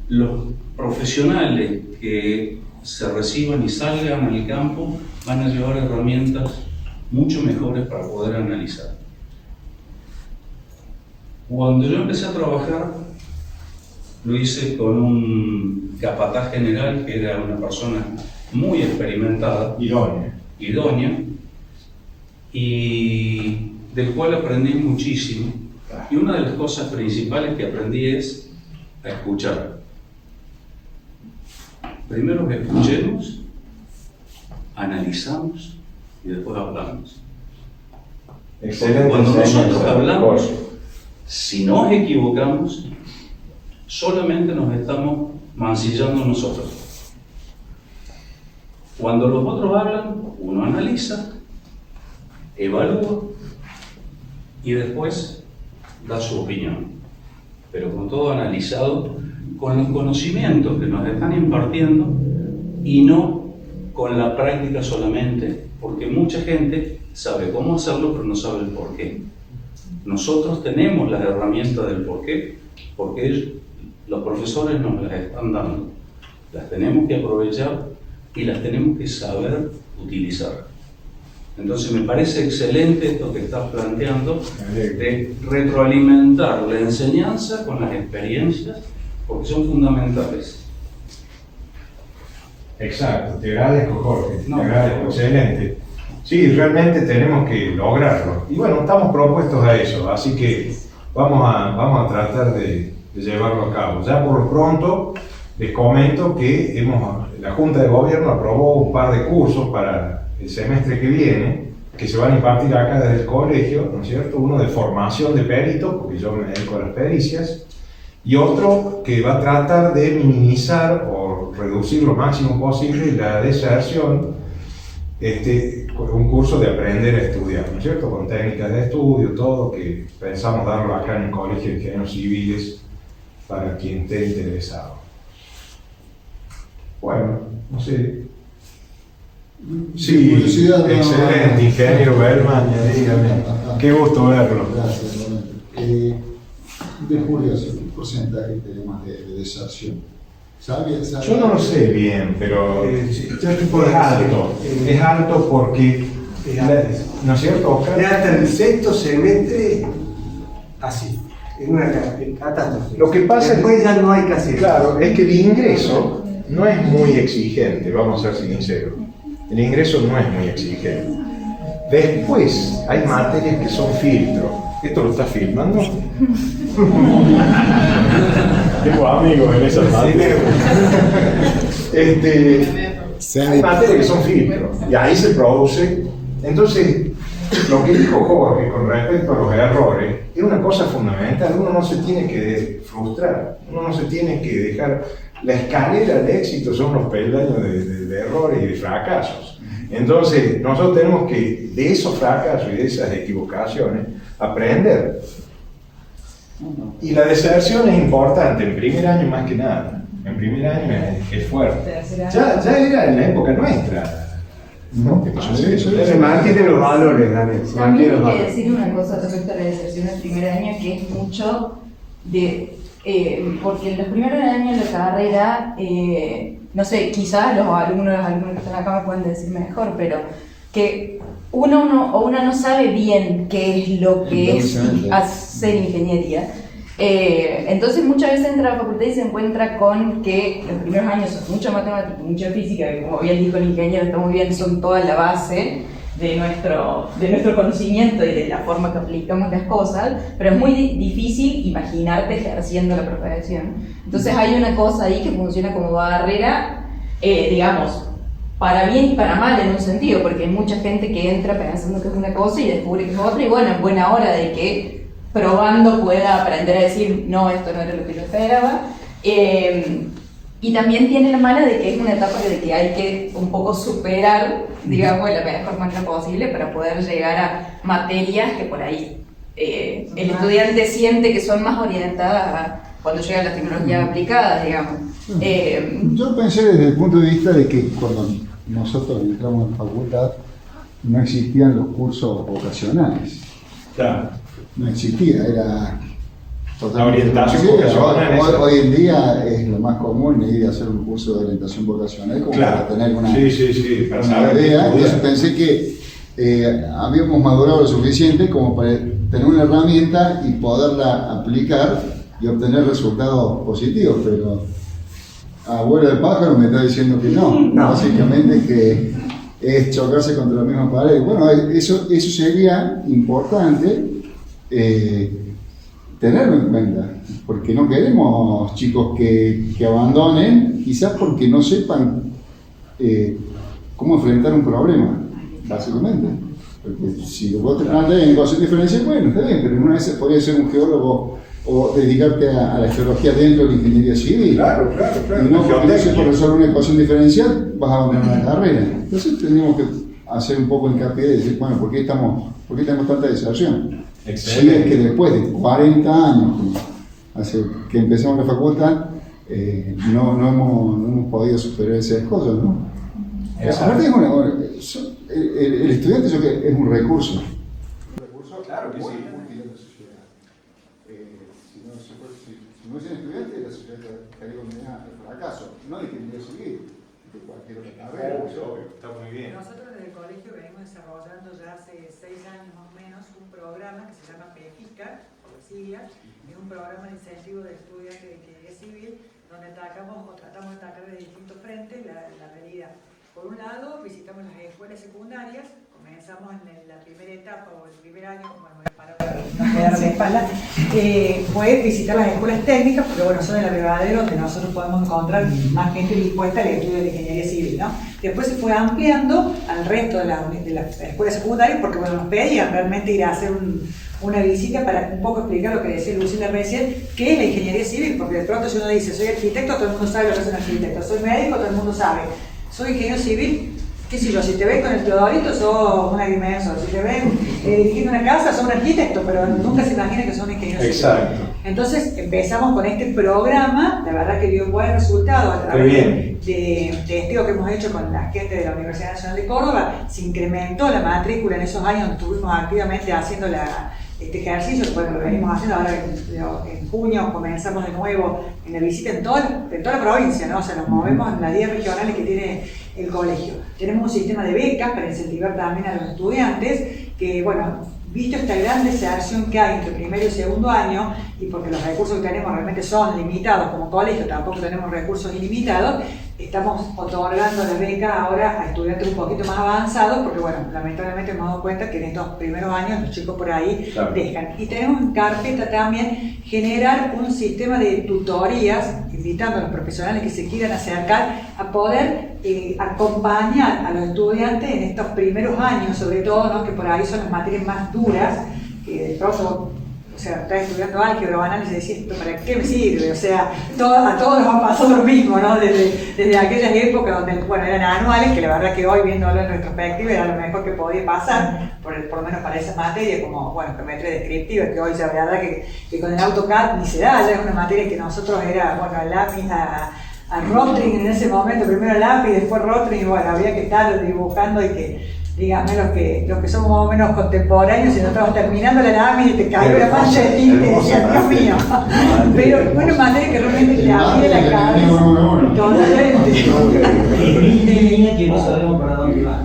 los profesionales que se reciban y salgan al campo van a llevar herramientas mucho mejores para poder analizar. Cuando yo empecé a trabajar, lo hice con un capataz general que era una persona muy experimentada, idónea, y del cual aprendí muchísimo. Y una de las cosas principales que aprendí es a escuchar. Primero que escuchemos, analizamos y después hablamos. Excelente. Cuando nosotros enseñanza, hablamos, Jorge. si nos equivocamos, solamente nos estamos mancillando nosotros. Cuando los otros hablan, uno analiza, evalúa y después da su opinión. Pero con todo analizado, con los conocimientos que nos están impartiendo y no con la práctica solamente, porque mucha gente sabe cómo hacerlo, pero no sabe el por qué. Nosotros tenemos las herramientas del por qué, porque los profesores nos las están dando. Las tenemos que aprovechar y las tenemos que saber utilizar. Entonces me parece excelente esto que estás planteando, de retroalimentar la enseñanza con las experiencias, porque son fundamentales. Exacto, te agradezco, Jorge. No, te agradezco, por favor. excelente. Sí, realmente tenemos que lograrlo. Y bueno, estamos propuestos a eso, así que vamos a tratar de llevarlo a cabo. Ya por lo pronto les comento que la Junta de Gobierno aprobó un par de cursos para el semestre que viene, que se van a impartir acá desde el colegio, ¿no es cierto? Uno de formación de peritos, porque yo me dedico a las pericias, y otro que va a tratar de minimizar o reducir lo máximo posible la deserción, un curso de aprender a estudiar, ¿no es cierto? Con técnicas de estudio, todo, que pensamos darlo acá en el Colegio de Ingenieros Civiles para quien esté interesado. Bueno, no sé. Sí, Curiosidad, excelente, ingeniero Belmaña, dígame. Qué gusto verlo. Gracias, igualmente. De Julio, ¿qué porcentaje tenemos de deserción? ¿Sabe? Yo no lo sé bien, pero es alto. Es alto porque, ¿no es cierto, Oscar? Ya hasta el sexto semestre, así, en una catástrofe. Lo que pasa después es, ya no hay que hacer. claro, es que el ingreso no es muy exigente, vamos a ser sinceros. El ingreso no es muy exigente. Después hay materias que son filtros. ¿Esto lo estás filmando? Tengo amigos en esas materias. Hay materias que son filtros y ahí se produce. Entonces, lo que dijo Jorge con respecto a los errores es una cosa fundamental. Uno no se tiene que frustrar, uno no se tiene que dejar. La escalera del éxito son los peldaños de errores y de fracasos. Entonces, nosotros tenemos que de esos fracasos y de esas equivocaciones aprender. Y la deserción es importante en primer año más que nada. En primer año es fuerte. Ya era en la época nuestra. ¿No? Se mantienen los valores, Daniel. se También mantienen los hay que valores. decir una cosa respecto a la deserción del primer año, que es mucho de... porque en los primeros años de la carrera, no sé, quizás los alumnos que están acá me pueden decir mejor, pero que una no sabe bien qué es lo que es hacer ingeniería. Entonces muchas veces entra a la facultad y se encuentra con que los primeros años son mucha matemática, mucha física, que como bien dijo el ingeniero, está muy bien, son toda la base de nuestro conocimiento y de la forma que aplicamos las cosas, pero es muy difícil imaginarte ejerciendo la profesión. Entonces hay una cosa ahí que funciona como barrera, digamos, para bien y para mal en un sentido, porque hay mucha gente que entra pensando que es una cosa y descubre que es otra, y bueno, es buena hora de que probando pueda aprender a decir, no, esto no era lo que yo esperaba. Y también tiene la mala de que es una etapa de que hay que un poco superar, digamos, de la mejor manera posible para poder llegar a materias que por ahí el estudiante siente que son más orientadas a cuando llegan las tecnologías aplicadas, digamos. Yo pensé desde el punto de vista de que cuando nosotros entramos en facultad no existían los cursos vocacionales. Claro. No existía, era La orientación vocacional. Hoy en día es lo más común ir a hacer un curso de orientación vocacional como para tener una idea. Entonces pensé que habíamos madurado lo suficiente como para tener una herramienta y poderla aplicar y obtener resultados positivos, pero abuelo de pájaro me está diciendo que no. Básicamente que es chocarse contra la misma pared. Bueno, eso sería importante tenerlo en cuenta, porque no queremos chicos que abandonen, quizás porque no sepan cómo enfrentar un problema, básicamente. Porque si vos te planteas en ecuación diferencial, bueno, está bien, pero en una vez podría ser un geólogo o dedicarte a la geología dentro de la ingeniería civil. Claro. Y no porque por resolver una ecuación diferencial vas a abandonar la carrera. Entonces tenemos que hacer un poco hincapié de decir, bueno, ¿por qué tenemos tanta deserción? Si es que después de 40 años que empezamos la facultad, no hemos podido superar esas cosas, ¿no? Aparte el estudiante es un recurso. Claro que sí. Si no es un estudiante, la sociedad estaría condenada al fracaso. No de ingeniería civil, de cualquier otra carrera. Está muy bien. Nosotros desde el colegio venimos desarrollando ya hace 6 años más o menos un programa que se llama PEFICA, por las siglas, es un programa de incentivo de estudiantes de ingeniería civil, donde tratamos de atacar de distintos frentes la realidad. Por un lado, visitamos las escuelas secundarias, comenzamos en la primera etapa o el primer año, bueno, para no quedar de espalda, fue visitar las escuelas técnicas, porque bueno, son el abrevadero donde nosotros podemos encontrar más gente dispuesta al estudio de ingeniería civil, ¿no? Después se fue ampliando al resto de las escuelas secundarias, porque bueno, nos pedían realmente ir a hacer una visita para un poco explicar lo que decía Lucila recién, qué es la ingeniería civil, porque de pronto si uno dice, soy arquitecto, todo el mundo sabe lo que es un arquitecto, soy médico, todo el mundo sabe. Soy ingeniero civil, qué sé yo, si te ven con el Teodorito sos un agrimensor, si te ven dirigiendo una casa sos un arquitecto, pero nunca se imagina que son un ingeniero civil. Exacto. Entonces empezamos con este programa, la verdad que dio buen resultado a través de testeo que hemos hecho con la gente de la Universidad Nacional de Córdoba, se incrementó la matrícula en esos años, estuvimos activamente haciendo este ejercicio, bueno, lo venimos haciendo ahora en junio, comenzamos de nuevo en la visita en toda la provincia, ¿no? O sea, nos movemos en las 10 regionales que tiene el colegio. Tenemos un sistema de becas para incentivar también a los estudiantes, que bueno, visto esta gran deserción que hay entre primero y segundo año, y porque los recursos que tenemos realmente son limitados como colegio, tampoco tenemos recursos ilimitados, estamos otorgando las becas ahora a estudiantes un poquito más avanzados, porque bueno, lamentablemente hemos dado cuenta que en estos primeros años los chicos por ahí dejan. Y tenemos en carpeta también generar un sistema de tutorías, invitando a los profesionales que se quieran acercar a poder acompañar a los estudiantes en estos primeros años, sobre todo, ¿no? Que por ahí son las materias más duras, que de pronto, o sea, estás estudiando álgebra o análisis y decís, ¿esto para qué me sirve? O sea, a todos nos ha pasado lo mismo, ¿no? Desde aquellas épocas donde, bueno, eran anuales, que la verdad que hoy, viéndolo en retrospectiva, era lo mejor que podía pasar, por lo menos para esa materia, como, bueno, geometría descriptiva, que hoy ya la verdad que con el AutoCAD ni se da, ya es una materia que nosotros era, bueno, al lápiz, a Rotring en ese momento, primero lápiz, después Rotring, y bueno, había que estar dibujando y que, dígame, los que somos más o menos contemporáneos, y nosotros terminando la lámina y te cayó la mancha de tinte, y decías, Dios mío. Pero bueno, materia que realmente te abría la cabeza. Totalmente. Que no sabemos para dónde va.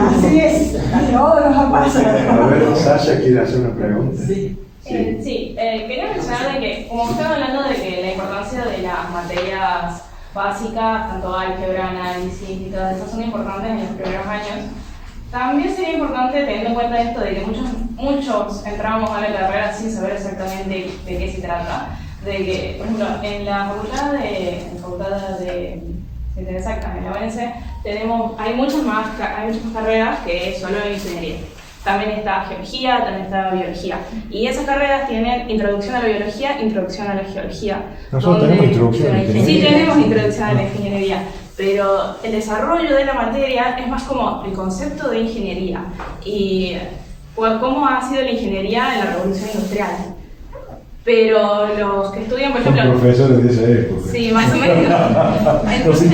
Así es, a todos nos ha pasado. A ver, Sasha quiere hacer una pregunta. Sí. Quería mencionar de que, como estaba hablando de que la importancia de las materias básicas, tanto álgebra, análisis y todas esas son importantes en los primeros años, también sería importante teniendo en cuenta esto de que muchos entramos a la carrera sin saber exactamente de qué se trata, de que, por ejemplo, en la facultad de Ciencias Exactas, en la UNC, hay muchas más carreras que solo ingeniería. también está geología, también está biología. Y esas carreras tienen introducción a la biología, introducción a la geología. Nosotros tenemos introducción a la ingeniería. Sí, tenemos introducción a la ingeniería, pero el desarrollo de la materia es más como el concepto de ingeniería y cómo ha sido la ingeniería en la revolución industrial. Pero los que estudian, por ejemplo... Son profesores de esa época. Sí, más o menos. Entonces,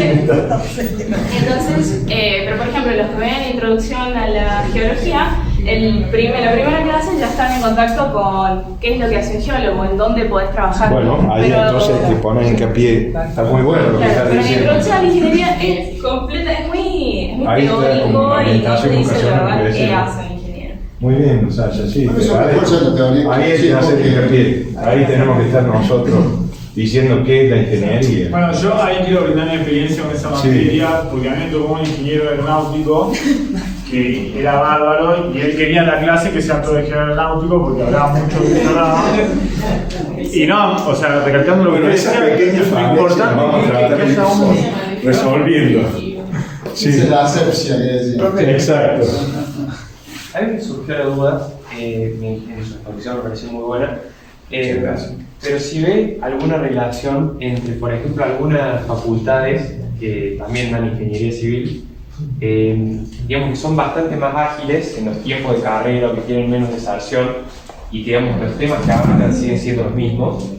pero por ejemplo, los que ven introducción a la geología, la primera clase ya están en contacto con qué es lo que hace un geólogo, en dónde podés trabajar. Bueno, ahí entonces te ponen hincapié. Está muy bueno lo que estás pero diciendo. la introducción a la ingeniería es completa, es muy Ahí está teórico como y no te dice de vocacional, verdad me qué parece. hace un ingeniero. Muy bien, Sasha, sí. Por eso refuerza la teoría. Ahí Sí, es hacer porque- hincapié. Ahí tenemos que estar nosotros diciendo qué es la ingeniería. Bueno, yo ahí quiero brindar mi experiencia con esa materia, porque a mí me tocó un ingeniero aeronáutico que era bárbaro y él quería en la clase que sea todo ingeniero aeronáutico porque hablaba mucho de eso. Y no, o sea, recalcando lo que Bueno, esa pequeña lo falencia importante la vamos a es tratar que de haya un... resolviendo. Esa es la asepsia que decía. Exacto. A mí me surgió la duda, en su exposición me pareció muy buena, pero si ve alguna relación entre, por ejemplo, algunas facultades que también dan ingeniería civil, digamos que son bastante más ágiles en los tiempos de carrera o que tienen menos deserción y digamos los temas que abarcan siguen siendo los mismos,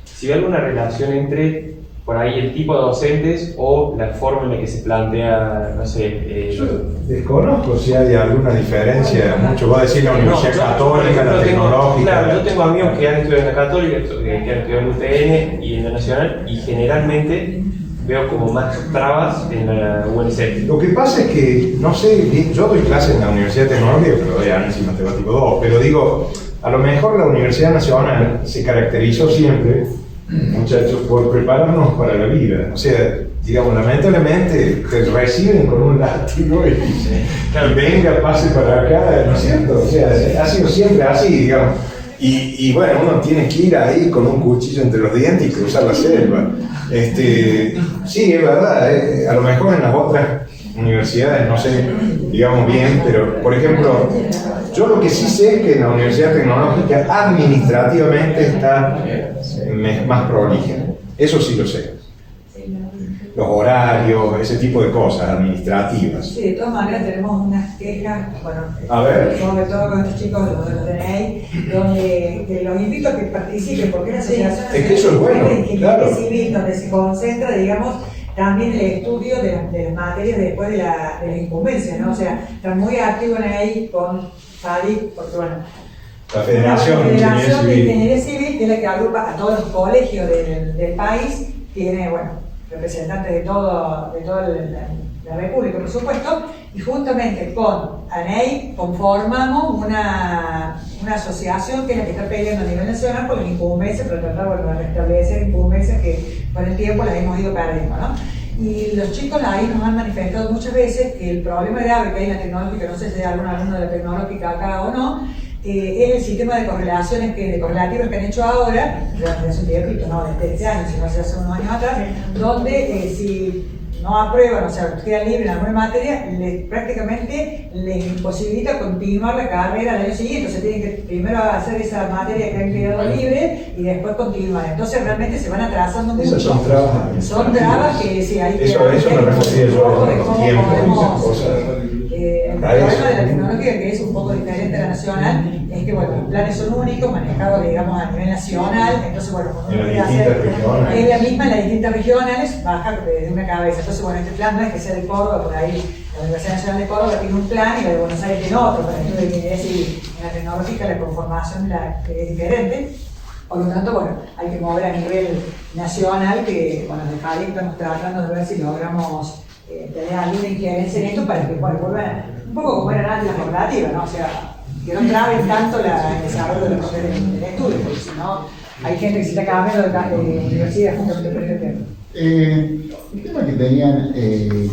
si ve alguna relación entre por ahí el tipo de docentes o la forma en la que se plantea, no sé... Yo desconozco si hay alguna diferencia, mucho va a decir la Universidad Católica, la Tecnológica. Claro, yo tengo amigos que han estudiado en la Católica, que han estudiado en UTN y en la Nacional, y generalmente veo como más trabas en la UNC. Lo que pasa es que, no sé, yo doy clases en la Universidad Tecnológica, pero doy análisis matemático 2, pero digo, a lo mejor la Universidad Nacional se caracterizó siempre, muchachos, por prepararnos para la vida. O sea, digamos, lamentablemente te reciben con un látigo y venga, pase para acá, ¿no es cierto? O sea, ha sido siempre así, digamos. Y bueno, uno tiene que ir ahí con un cuchillo entre los dientes y cruzar la selva. Sí, es verdad, a lo mejor en las otras universidades, no sé, digamos bien, pero por ejemplo, yo lo que sí sé es que en la Universidad Tecnológica administrativamente está más prolija. Eso sí lo sé. Los horarios, ese tipo de cosas administrativas. Sí, de todas maneras tenemos unas quejas, bueno, A ver. sobre todo con estos chicos de los DNI, donde que los invito a que participen, porque es una asociación Es que eso es bueno, de ingeniería claro. civil, donde se concentra, digamos, también el estudio de las materias después de la incumbencia, ¿no? O sea, están muy activos ahí con FADIC, porque bueno, La Federación de Ingeniería de Civil. Ingeniería Civil, que es la que agrupa a todos los colegios del país, tiene, bueno, representantes de toda la República, por supuesto, y juntamente con ANEI conformamos una asociación que es la que está peleando a nivel nacional por las incumbencias, para tratar bueno, de restablecer incumbencias que con el tiempo las hemos ido perdiendo, ¿no? Y los chicos ahí nos han manifestado muchas veces que el problema grave que hay en la tecnológica, no sé si hay algún alumno de la tecnológica acá o no, es el sistema de correlaciones, de correlativas que han hecho ahora, desde hace un tiempito, no desde este año, sino hace unos años atrás, donde si no aprueban, o sea, quedan libres en alguna materia, prácticamente les imposibilita continuar la carrera al año siguiente. O sea, tienen que primero hacer esa materia que han quedado libre y después continuar. Entonces realmente se van atrasando mucho. Esas son trabas. Son trabas que sí, hay que... Eso me refería yo a los tiempos y esas cosas. El problema de la tecnología, que es un poco diferente a la nacional, es que bueno, los planes son únicos, manejados digamos a nivel nacional, entonces bueno, cuando uno quiere hacer es la misma en las distintas regionales, baja desde una cabeza. Entonces bueno, este plan no es que sea de Córdoba, por ahí la Universidad Nacional de Córdoba tiene un plan y la de Buenos Aires tiene otro, para esto de ingeniería civil. En la tecnológica la conformación es diferente. Por lo tanto, bueno, hay que mover a nivel nacional, que bueno, de Cali estamos tratando de ver si logramos tener alguna injerencia en esto para que bueno, vuelvan un poco como eran antes las corporativas, ¿no? O sea, que no traben tanto el desarrollo de los del estudio, porque si no, hay gente que se está cambiando de universidad justamente por este tema. El tema que tenían, que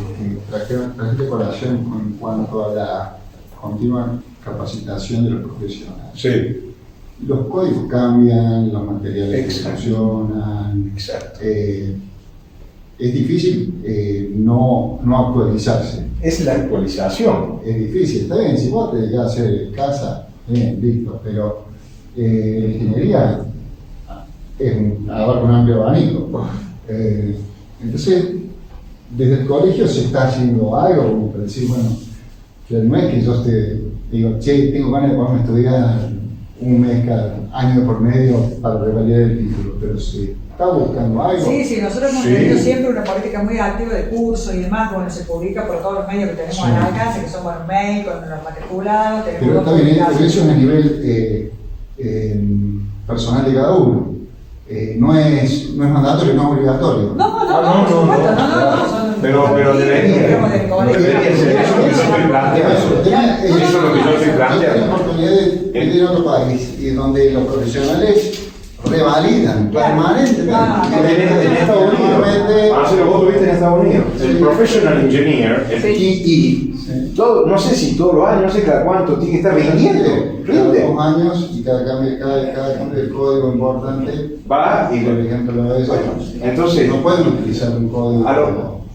trajiste colación en cuanto a la continua capacitación de los profesionales. Sí. Los códigos cambian, los materiales funcionan. Exacto. es difícil no actualizarse. Es la actualización. Es difícil, está bien, si vos te dedicás a hacer casa, bien, listo, pero ingeniería abarca un amplio abanico. Entonces, desde el colegio se está haciendo algo como para decir, bueno, que no es que yo te digo, che, tengo ganas de ponerme a estudiar un mes cada año por medio para revalidar el título, pero se está buscando algo. Sí, nosotros hemos tenido siempre una política muy activa de curso y demás, bueno, se publica por todos los medios que tenemos al alcance, que son por mail, con los matriculados. Pero está bien, eso es a nivel personal de cada uno. No es mandatorio, no es obligatorio. No. Pero debería ser eso lo que yo estoy planteando. Eso es lo que yo estoy planteando. Hay la oportunidad de vivir en otro país y donde los profesionales revalidan permanentemente. En Estados Unidos. Marcelo, vos tuviste en Estados Unidos. El Professional Engineer, el PE, no sé si todos los años, no sé cada cuánto, tiene que estar rindiendo. Cada 2 años y cada cambio de código importante va y por ejemplo entonces no pueden utilizar un código.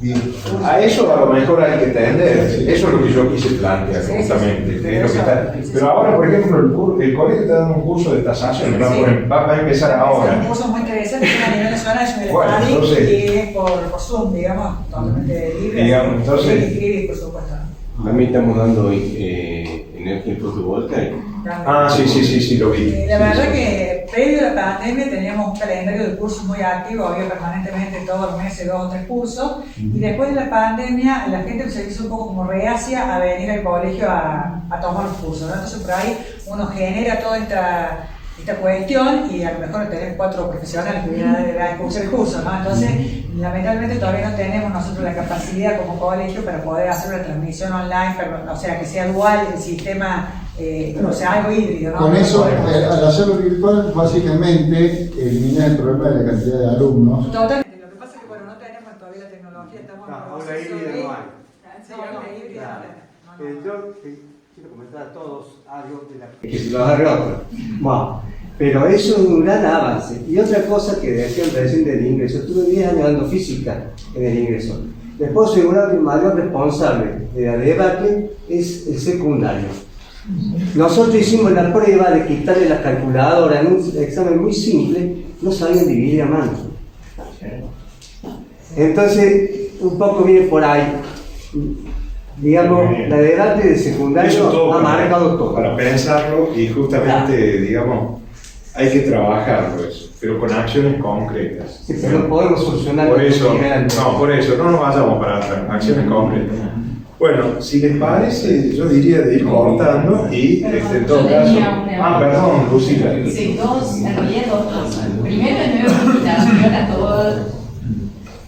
A eso a lo mejor hay que entender, eso es lo que yo quise plantear justamente. Es lo que está. Pero ahora, por ejemplo, el colegio está dando un curso de tasación, va a empezar ahora. Es un curso muy interesante, es a nivel nacional, es un Bueno, entonces, y es por Zoom, digamos, totalmente libre. Digamos, entonces, inscribir, por supuesto. También estamos dando energía fotovoltaica. Sí, lo vi. La verdad que previo a la pandemia teníamos un calendario de cursos muy activo, había permanentemente todos los meses 2 o 3 cursos, y después de la pandemia la gente se hizo un poco como reacia a venir al colegio a tomar los cursos, ¿no? Entonces por ahí uno genera toda esta cuestión y a lo mejor tenés 4 profesionales que vienen a cursar el curso, ¿no? Entonces, lamentablemente todavía no tenemos nosotros la capacidad como colegio para poder hacer una transmisión online, o sea, que sea dual el sistema, o sea, algo híbrido, ¿no? Con eso, al hacerlo virtual, básicamente eliminas el problema de la cantidad de alumnos. Totalmente, lo que pasa es que bueno, no tenemos todavía la tecnología, estamos en Una proceso híbrida de... no hay. Sí, una híbrida no hay. Yo quiero comentar a todos algo de la que se lo agarre otro. Bueno, pero eso es un gran avance. Y otra cosa que decían recién del ingreso, estuve 10 años dando física en el ingreso. Les puedo asegurar que el mayor responsable de la debacle es el secundario. Nosotros hicimos la prueba de quitarle las calculadoras en un examen muy simple, no sabían dividir a mano. Entonces, un poco viene por ahí. Digamos, la debate de secundario ha marcado todo. Para pensarlo y justamente, digamos, hay que trabajarlo eso, pero con acciones concretas. Sí, pero no podemos solucionar por eso, no nos vayamos para atrás, acciones concretas. Bueno, si les parece, yo diría de ir cortando y en todo caso. Perdón, Lucila. Sí, en realidad 2 cosas. Primero, de nuevo, invitación a todos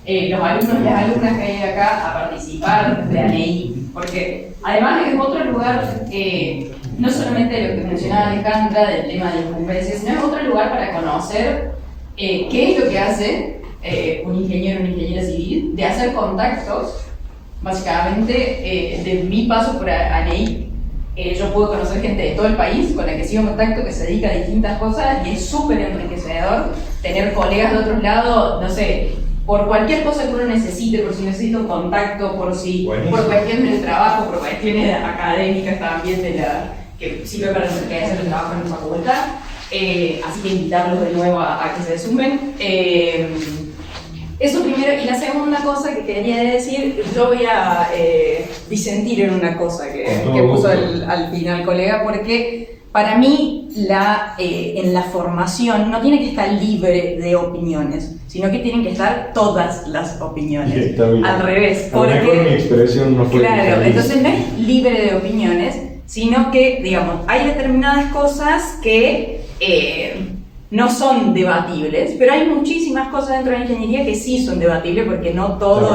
los alumnos y las alumnas que hay acá a participar de ANEI, porque además es otro lugar, no solamente lo que mencionaba Alejandra del tema de incumbencias, sino es otro lugar para conocer qué es lo que hace un ingeniero o una ingeniera civil, de hacer contactos. Básicamente, de mi paso por ANEI, yo puedo conocer gente de todo el país con la que sigo en contacto, que se dedica a distintas cosas, y es súper enriquecedor tener colegas de otros lados, no sé, por cualquier cosa que uno necesite, por si necesita un contacto, por cuestiones del trabajo, por cuestiones académicas también, que sirve para enriquecer el trabajo en la facultad. Así que invitarlos de nuevo a que se sumen. Eso primero, y la segunda cosa que quería decir, yo voy a disentir en una cosa que puso al final, colega, porque para mí en la formación no tiene que estar libre de opiniones, sino que tienen que estar todas las opiniones. Al revés, porque mi expresión no fue claro, entonces no es libre de opiniones, sino que, digamos, hay determinadas cosas que no son debatibles, pero hay muchísimas cosas dentro de la ingeniería que sí son debatibles, porque no todo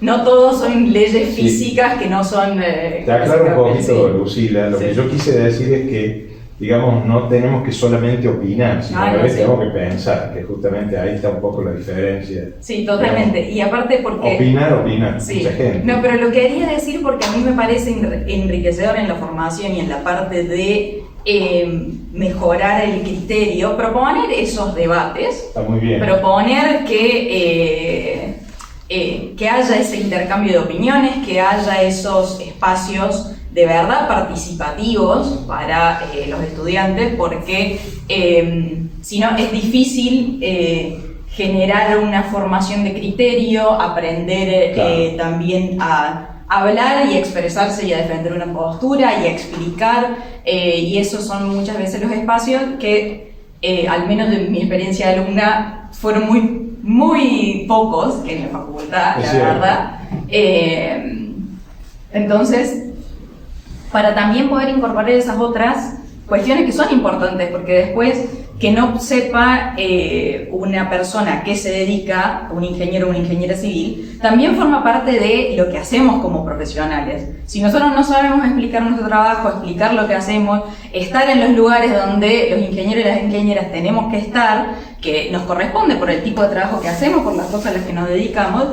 no todo son leyes físicas que no son... Te aclaro un poquito, Lucila, lo que yo quise decir es que, digamos, no tenemos que solamente opinar, sino a veces tenemos que pensar, que justamente ahí está un poco la diferencia. Sí, totalmente, digamos, y aparte porque... Opinar, sí. Mucha gente. No, pero lo quería decir porque a mí me parece enriquecedor en la formación y en la parte de mejorar el criterio, proponer esos debates, está muy bien. Proponer que haya ese intercambio de opiniones, que haya esos espacios de verdad participativos para los estudiantes, porque si no es difícil generar una formación de criterio, aprender claro. También a hablar y expresarse y a defender una postura y a explicar, y esos son muchas veces los espacios que, al menos de mi experiencia de alumna, fueron muy pocos que en la facultad, la verdad. Entonces, para también poder incorporar esas otras cuestiones que son importantes, porque después que no sepa una persona a qué se dedica, un ingeniero o una ingeniera civil, también forma parte de lo que hacemos como profesionales. Si nosotros no sabemos explicar nuestro trabajo, explicar lo que hacemos, estar en los lugares donde los ingenieros y las ingenieras tenemos que estar, que nos corresponde por el tipo de trabajo que hacemos, por las cosas a las que nos dedicamos,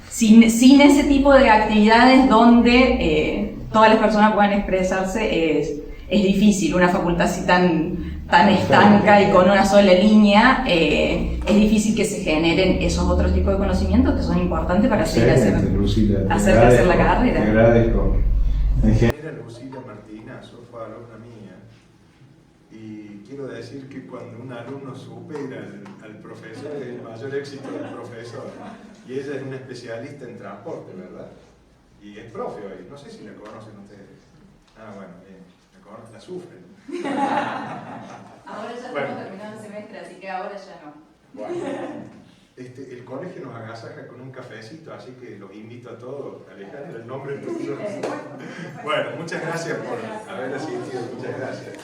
sin ese tipo de actividades donde todas las personas puedan expresarse, es difícil. Una facultad así tan estanca y con una sola línea, es difícil que se generen esos otros tipos de conocimientos que son importantes para seguir hacer la carrera. Te agradezco. La ingeniera Lucila Martinazo fue alumna mía, y quiero decir que cuando un alumno supera al profesor es el mayor éxito del profesor. Y ella es una especialista en transporte, ¿verdad? Y es profe hoy, no sé si la conocen ustedes. Ah, bueno, bien. La sufren. Ahora ya estamos terminando el semestre, así que ahora ya no. Bueno, el colegio nos agasaja con un cafecito, así que los invito a todos. Alejandra, el nombre tuyo. Bueno, muchas gracias por haber asistido. Muchas gracias.